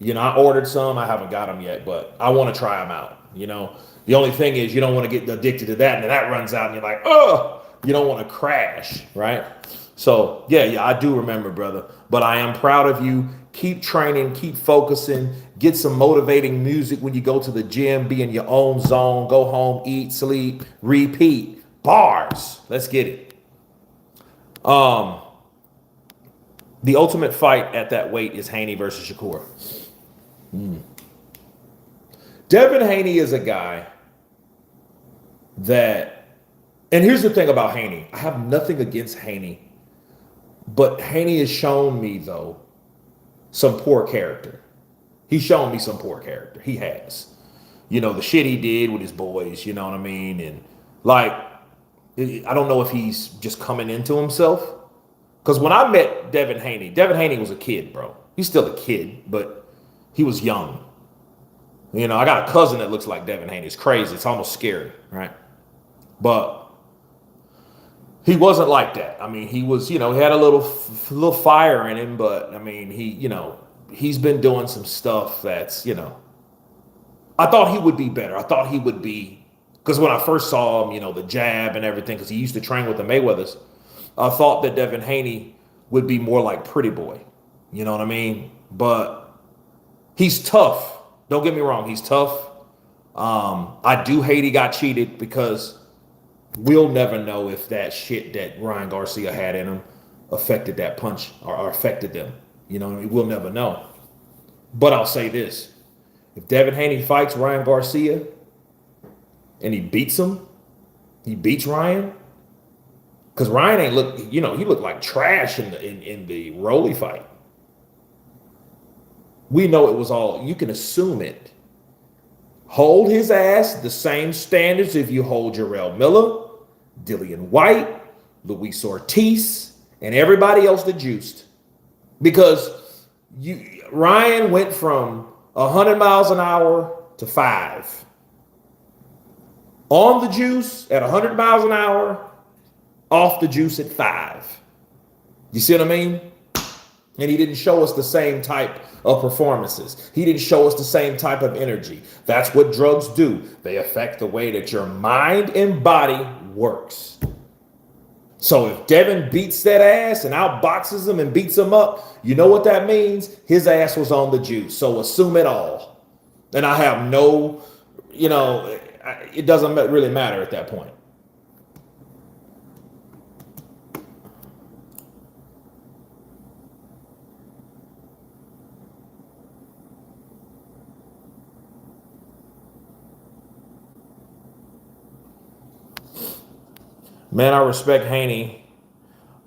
I ordered some. I haven't got them yet, but I want to try them out. The only thing is you don't want to get addicted to that, and then that runs out, and you're like, oh, you don't want to crash, right? So yeah, I do remember, brother. But I am proud of you. Keep training, keep focusing, get some motivating music when you go to the gym, be in your own zone, go home, eat, sleep, repeat. Bars. Let's get it. The ultimate fight at that weight is Haney versus Shakur. Devin Haney is a guy that, and here's the thing about Haney. I have nothing against Haney, but Haney has shown me, though, some poor character. He's shown me some poor character. He has. The shit he did with his boys, you know what I mean? And like, I don't know if he's just coming into himself. Because when I met Devin Haney was a kid, bro. He's still a kid, but he was young. I got a cousin that looks like Devin Haney. It's crazy. It's almost scary, right? But he wasn't like that. I mean, he was, he had a little fire in him, but I mean, he's been doing some stuff that's, I thought he would be better. I thought he would be, because when I first saw him, the jab and everything, because he used to train with the Mayweathers, I thought that Devin Haney would be more like Pretty Boy. You know what I mean? But he's tough. Don't get me wrong. He's tough. I do hate he got cheated because we'll never know if that shit that Ryan Garcia had in him affected that punch or affected them. We'll never know. But I'll say this. If Devin Haney fights Ryan Garcia and he beats him, he beats Ryan, because Ryan ain't look, he looked like trash in the Rolly fight. We know it was all, you can assume it. Hold his ass the same standards if you hold Jarrell Miller, Dillian White, Luis Ortiz, and everybody else that juiced. Because Ryan went from 100 miles an hour to 5. On the juice at 100 miles an hour, off the juice at 5. You see what I mean? And he didn't show us the same type of performances. He didn't show us the same type of energy. That's what drugs do. They affect the way that your mind and body works. So if Devin beats that ass and outboxes him and beats him up, you know what that means? His ass was on the juice. So assume it all. And I have no, it doesn't really matter at that point. Man, I respect Haney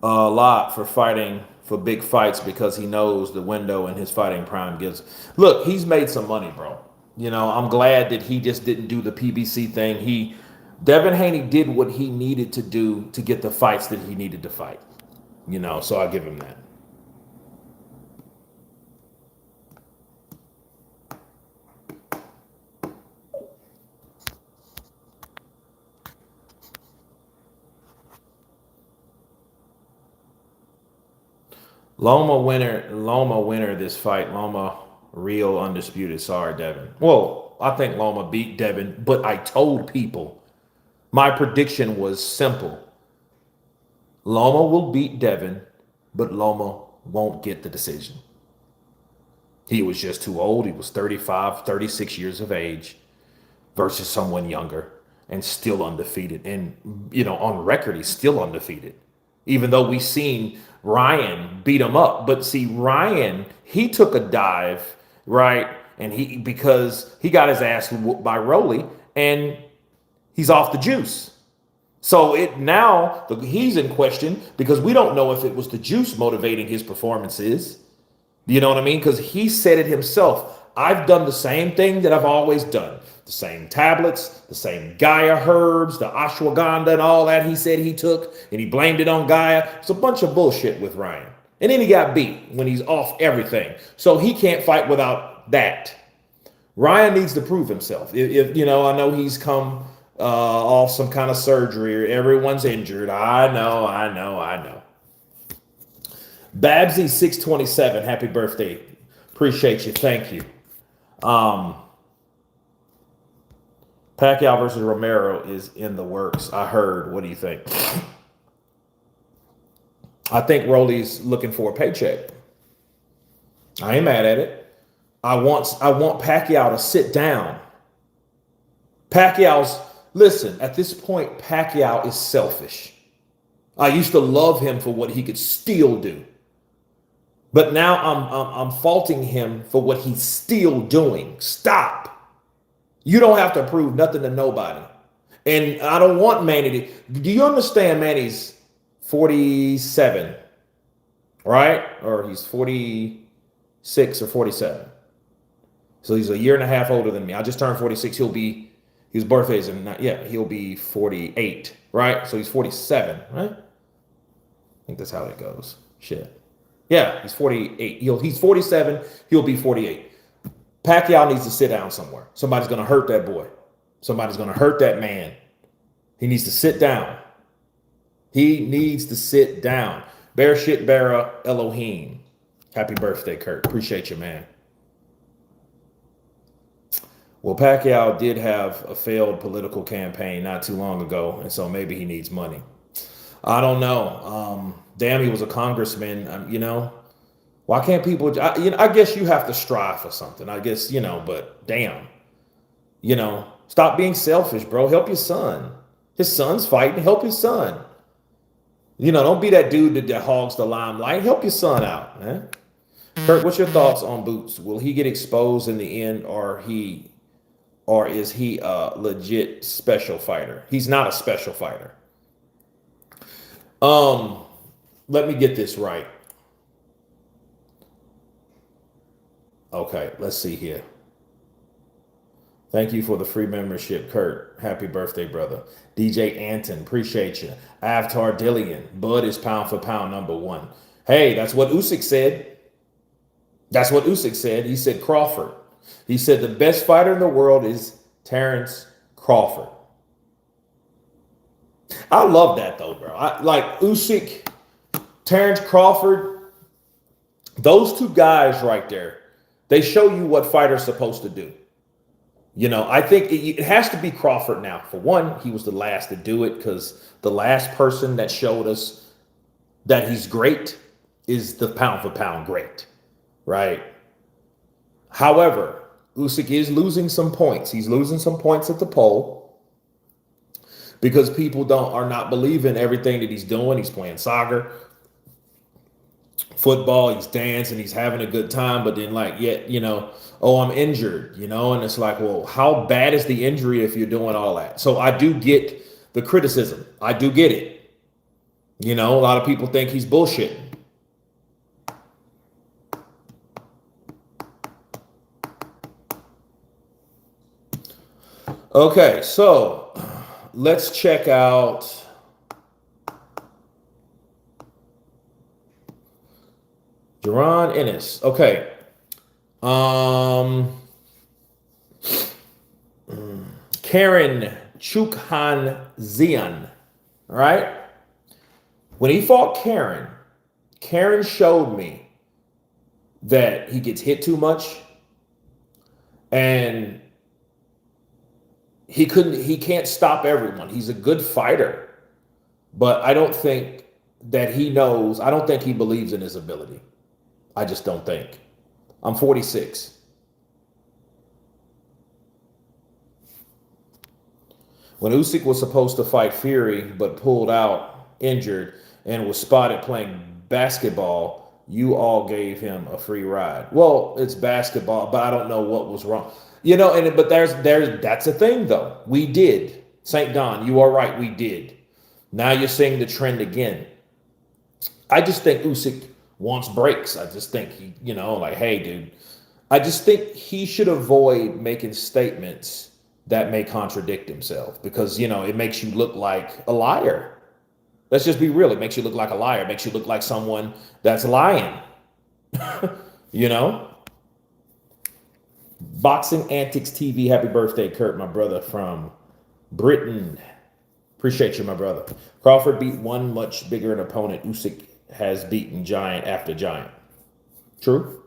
a lot for fighting for big fights because he knows the window in his fighting prime gives. Look, he's made some money, bro. I'm glad that he just didn't do the PBC thing. Devin Haney did what he needed to do to get the fights that he needed to fight. So I give him that. Loma winner this fight. Loma real undisputed. Sorry, Devin. Well, I think Loma beat Devin, but I told people my prediction was simple. Loma will beat Devin, but Loma won't get the decision. He was just too old. He was 35, 36 years of age versus someone younger and still undefeated. And, on record, he's still undefeated. Even though we've seen Ryan beat him up. But see, Ryan, he took a dive, right? And because he got his ass whooped by Rolly and he's off the juice. So he's in question because we don't know if it was the juice motivating his performances. You know what I mean? Because he said it himself. I've done the same thing that I've always done. The same tablets, the same Gaia herbs, the ashwagandha and all that he said he took, and he blamed it on Gaia. It's a bunch of bullshit with Ryan. And then he got beat when he's off everything. So he can't fight without that. Ryan needs to prove himself. If you know, I know he's come off some kind of surgery, or everyone's injured. I know. Babsy 627, happy birthday. Appreciate you. Thank you. Um, Pacquiao versus Romero is in the works. I heard. What do you think? I think Rolly's looking for a paycheck. I ain't mad at it. I want Pacquiao to sit down. Pacquiao's listen, at this point, Pacquiao is selfish. I used to love him for what he could still do. But now I'm faulting him for what he's still doing. Stop. You don't have to prove nothing to nobody. And I don't want Manny to. Do you understand Manny's 47, right? Or he's 46 or 47. So he's a year and a half older than me. I just turned 46. His birthday's he'll be 48, right? So he's 47, right? I think that's how that goes. Shit. Yeah, he's 48. He's 47. He'll be 48. Pacquiao needs to sit down somewhere. Somebody's going to hurt that boy. Somebody's going to hurt that man. He needs to sit down. He needs to sit down. Bear shit, Bara Elohim. Happy birthday, Kurt. Appreciate you, man. Well, Pacquiao did have a failed political campaign not too long ago, and so maybe he needs money. I don't know. Damn, he was a congressman. Why can't people? I guess you have to strive for something. I guess but damn, stop being selfish, bro. Help your son. His son's fighting. Help his son. Don't be that dude that hogs the limelight. Help your son out, man. Kurt, what's your thoughts on Boots? Will he get exposed in the end, or is he a legit special fighter? He's not a special fighter. Let me get this right. Okay, let's see here. Thank you for the free membership, Kurt. Happy birthday, brother. DJ Anton, appreciate you. Avtar Dillian, Bud is pound for pound #1. Hey, that's what Usyk said. He said Crawford. He said the best fighter in the world is Terrence Crawford. I love that though, bro. I like Usyk, Terrence Crawford. Those two guys right there, they show you what fighters supposed to do. I think it has to be Crawford now. For one, he was the last to do it because the last person that showed us that he's great is the pound for pound great, right? However, Usyk is losing some points. He's losing some points at the poll because people are not believing everything that he's doing. He's playing soccer, football, he's dancing, he's having a good time, but then I'm injured, and it's like, well, how bad is the injury if you're doing all that? So I do get the criticism. I do get it. A lot of people think he's bullshitting. Okay, so let's check out Jerron Ennis. Okay. Karen Chukhanzian. All right. When he fought Karen showed me that he gets hit too much and he can't stop everyone. He's a good fighter, but I don't think that he knows. I don't think he believes in his ability. I just don't think. I'm 46. When Usyk was supposed to fight Fury but pulled out injured and was spotted playing basketball, you all gave him a free ride. Well, it's basketball, but I don't know what was wrong. But that's a thing though. We did. St. Don, you are right, we did. Now you're seeing the trend again. I just think Usyk wants breaks. I just think he, hey, dude. I just think he should avoid making statements that may contradict himself because, it makes you look like a liar. Let's just be real. It makes you look like a liar. It makes you look like someone that's lying. Boxing Antics TV. Happy birthday, Kurt, my brother from Britain. Appreciate you, my brother. Crawford beat one much bigger an opponent. Usyk has beaten giant after giant. True.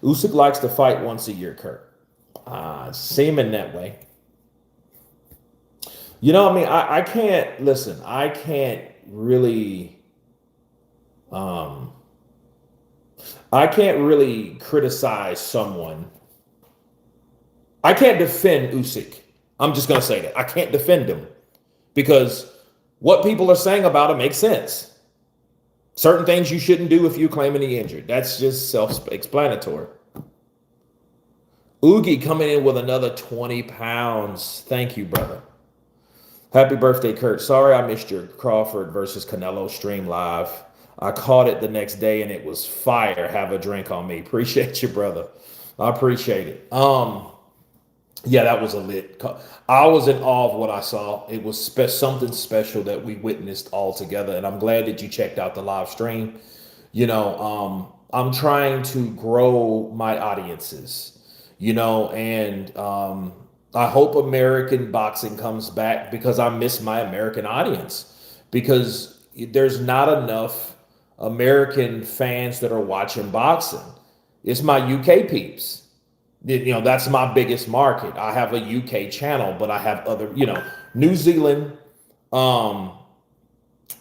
Usyk likes to fight once a year, Kurt. Seeming that way. You know, I mean, I can't listen. I can't really, um, I can't really criticize someone. I can't defend Usyk. I'm just gonna say that I can't defend him because what people are saying about him makes sense. Certain things you shouldn't do if you're claiming he injured. That's just self-explanatory. Oogie coming in with another 20 pounds. Thank you, brother. Happy birthday, Kurt. Sorry I missed your Crawford versus Canelo stream live. I caught it the next day and it was fire. Have a drink on me. Appreciate you, brother. I appreciate it. Yeah, that was a lit. I was in awe of what I saw. It was something special that we witnessed all together, and I'm glad that you checked out the live stream. You know, I'm trying to grow my audiences. You know, and I hope American boxing comes back because I miss my American audience because there's not enough American fans that are watching boxing. It's my UK peeps. You know, that's my biggest market. I have a UK channel, but I have other, you know, New Zealand,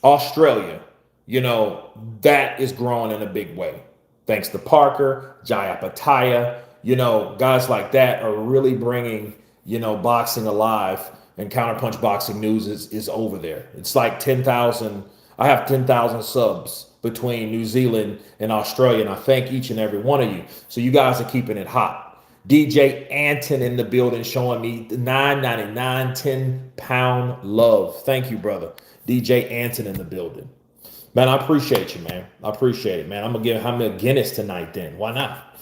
Australia, you know, that is growing in a big way. Thanks to Parker, Jayapataya, you know, guys like that are really bringing, you know, boxing alive, and Counterpunch Boxing News is over there. It's like 10,000. I have 10,000 subs between New Zealand and Australia, and I thank each and every one of you. So you guys are keeping it hot. DJ Anton in the building showing me $9.99, 10-pound love. Thank you, brother. DJ Anton in the building. Man, I appreciate you, man. I appreciate it, man. I'm going to give him a Guinness tonight then. Why not?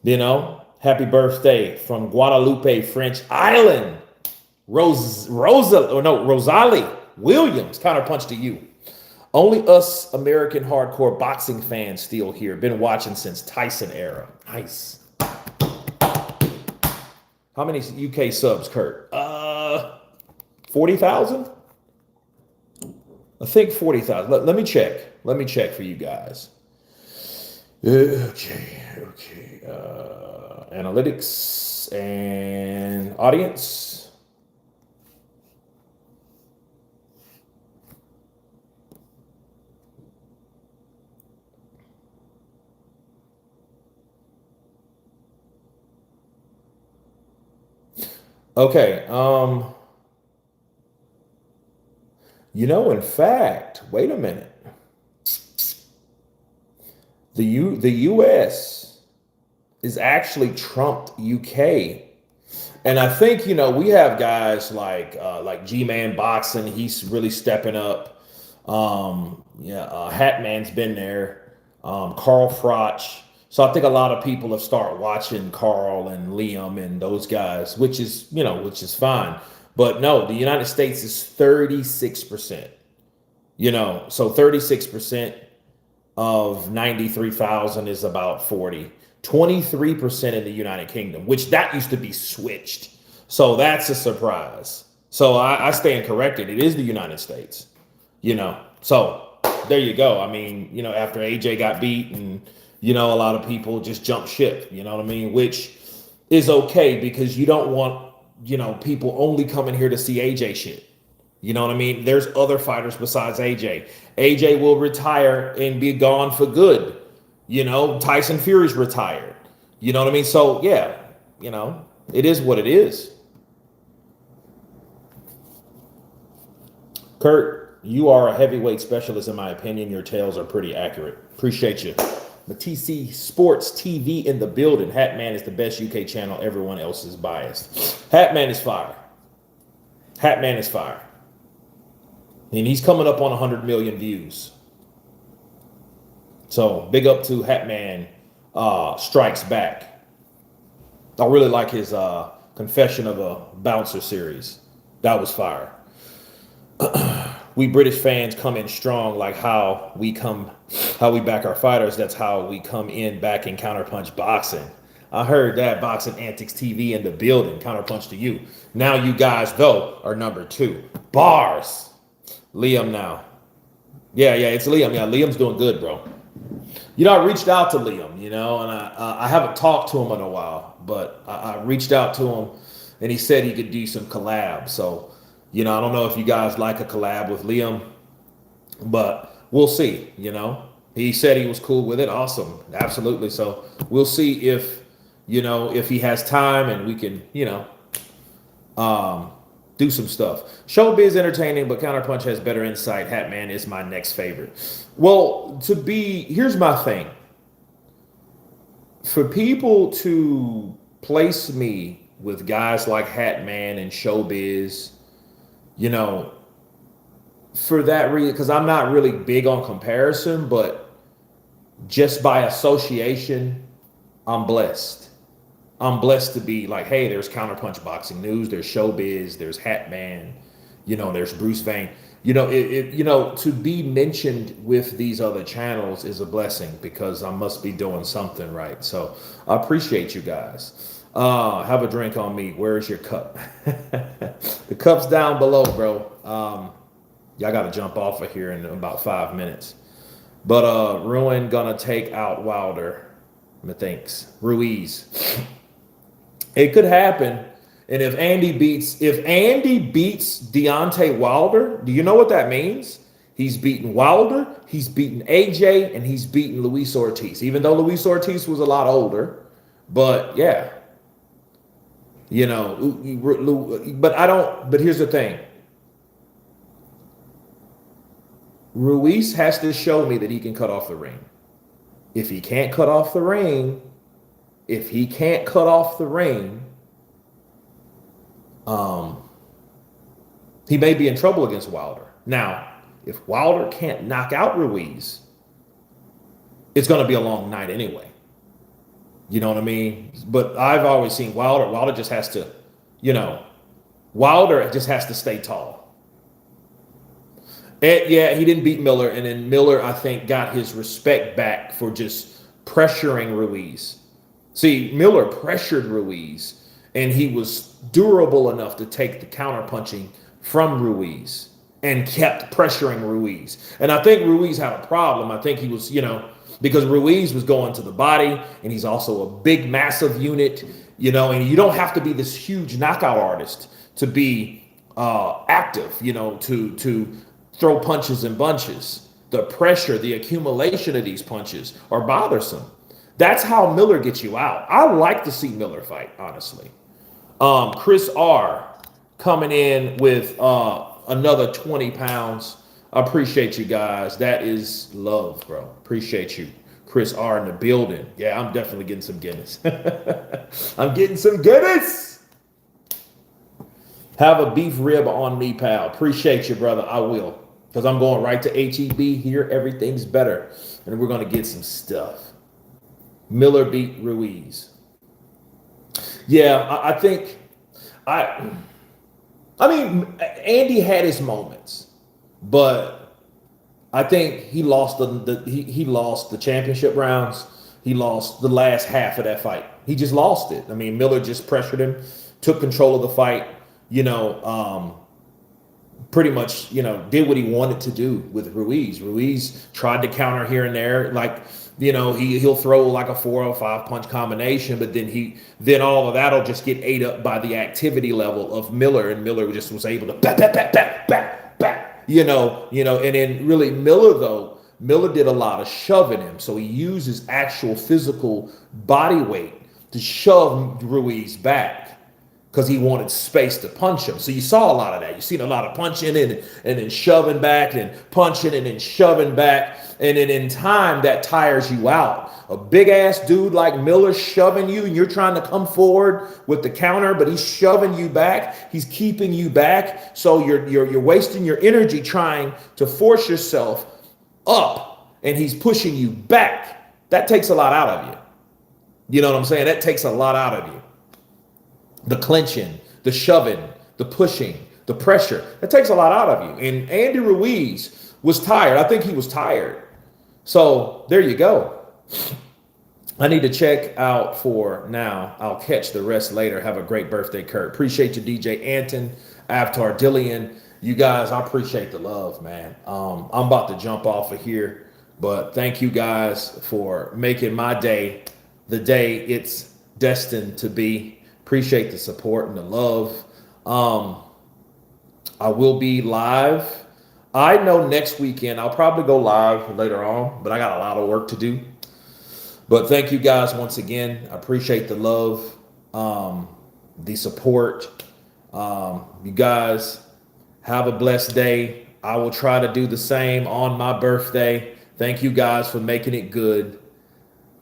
You know, happy birthday from Guadalupe, French Island. Rosalie Williams. Counterpunch to you. Only us American hardcore boxing fans still here. Been watching since Tyson era. Nice. How many UK subs, Kurt? 40,000? I think 40,000. Let me check. Let me check for you guys. Okay. Analytics and audience. Okay. You know, in fact, wait a minute. The US is actually trumped UK. And I think, you know, we have guys like G-Man Boxing, he's really stepping up. Hatman's been there. Carl Froch. So I think a lot of people have started watching Carl and Liam and those guys, which is fine. But no, the United States is 36%. You know, so 36% of 93,000 is about 40. 23% in the United Kingdom, which that used to be switched. So that's a surprise. So I stand corrected. It is the United States, you know. So there you go. I mean, you know, after AJ got beat and, you know, a lot of people just jump ship, you know what I mean? Which is okay because you don't want, you know, people only coming here to see AJ shit. You know what I mean? There's other fighters besides AJ. AJ will retire and be gone for good. You know, Tyson Fury's retired. You know what I mean? So, yeah, you know, it is what it is. Kurt, you are a heavyweight specialist, in my opinion. Your tales are pretty accurate. Appreciate you. Matisse Sports TV in the building. Hatman is the best UK channel. Everyone else is biased. Hatman is fire. Hatman is fire. And he's coming up on 100 million views. So big up to Hatman Strikes Back. I really like his Confession of a Bouncer series. That was fire. We British fans come in strong, like how we back our fighters. That's how we come in back in Counterpunch Boxing. I heard that. Boxing Antics TV in the building. Counterpunch to you. Now you guys, though, are number 2. Bars. Liam now. Yeah, it's Liam. Yeah, Liam's doing good, bro. I reached out to Liam, and I haven't talked to him in a while, but I reached out to him, and he said he could do some collab. So, I don't know if you guys like a collab with Liam, but we'll see, He said he was cool with it. Awesome. Absolutely. So we'll see if he has time and we can, do some stuff. Showbiz entertaining, but Counterpunch has better insight. Hatman is my next favorite. Well, here's my thing. For people to place me with guys like Hatman and Showbiz, for that reason, because I'm not really big on comparison, but just by association, I'm blessed. I'm blessed to be like, hey, there's Counterpunch Boxing News, there's Showbiz, there's Hatman, there's Bruce Vane. To be mentioned with these other channels is a blessing because I must be doing something right. So I appreciate you guys. Have a drink on me. Where's your cup? The cup's down below, bro. Y'all got to jump off of here in about 5 minutes. But Ruin gonna take out Wilder, methinks. Ruiz. It could happen. And if Andy beats Deontay Wilder, do you know what that means? He's beaten Wilder, he's beaten AJ, and he's beaten Luis Ortiz. Even though Luis Ortiz was a lot older, but yeah, but here's the thing. Ruiz has to show me that he can cut off the ring. If he can't cut off the ring, he may be in trouble against Wilder. Now, if Wilder can't knock out Ruiz, it's going to be a long night anyway. You know what I mean? But I've always seen Wilder just has to, stay tall. And yeah, he didn't beat Miller, and then Miller, I think, got his respect back for just pressuring Ruiz. See, Miller pressured Ruiz, and he was durable enough to take the counterpunching from Ruiz and kept pressuring Ruiz. And I think Ruiz had a problem. I think he was, because Ruiz was going to the body, and he's also a big, massive unit, and you don't have to be this huge knockout artist to be active, to throw punches in bunches. The pressure, the accumulation of these punches are bothersome. That's how Miller gets you out. I like to see Miller fight, honestly. Chris R coming in with another 20 pounds. I appreciate you guys. That is love, bro. Appreciate you. Chris R in the building. Yeah, I'm definitely getting some Guinness. I'm getting some Guinness. Have a beef rib on me, pal. Appreciate you, brother. I will. Because I'm going right to HEB here. Everything's better. And we're going to get some stuff. Miller beat Ruiz. Yeah, I think Andy had his moments, but I think he lost he lost the championship rounds. He lost the last half of that fight. He just lost it. I mean, Miller just pressured him, took control of the fight, pretty much, did what he wanted to do with Ruiz. Ruiz tried to counter here and there, like, he'll throw like a 4 or 5 punch combination, but then all of that'll just get ate up by the activity level of Miller, and Miller just was able to bat, and then really Miller did a lot of shoving him, so he used his actual physical body weight to shove Ruiz back because he wanted space to punch him. So you saw a lot of that. You've seen a lot of punching and then shoving back and punching and then shoving back. And then in time, that tires you out. A big-ass dude like Miller shoving you, and you're trying to come forward with the counter, but he's shoving you back. He's keeping you back. So you're wasting your energy trying to force yourself up, and he's pushing you back. That takes a lot out of you. You know what I'm saying? That takes a lot out of you. The clinching, the shoving, the pushing, the pressure. That takes a lot out of you. And Andy Ruiz was tired. I think he was tired. So there you go. I need to check out for now. I'll catch the rest later. Have a great birthday, Kurt. Appreciate you, DJ Anton, Avatar, Dillian. You guys, I appreciate the love, man. I'm about to jump off of here, but thank you guys for making my day the day it's destined to be. Appreciate the support and the love. Um, I will be live. I know next weekend I'll probably go live later on, but I got a lot of work to do. But thank you guys once again. I appreciate the love, the support. You guys have a blessed day. I will try to do the same on my birthday. Thank you guys for making it good.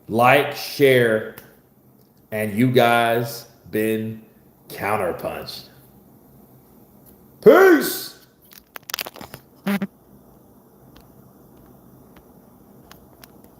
Like, share, and you guys been counterpunched. Peace.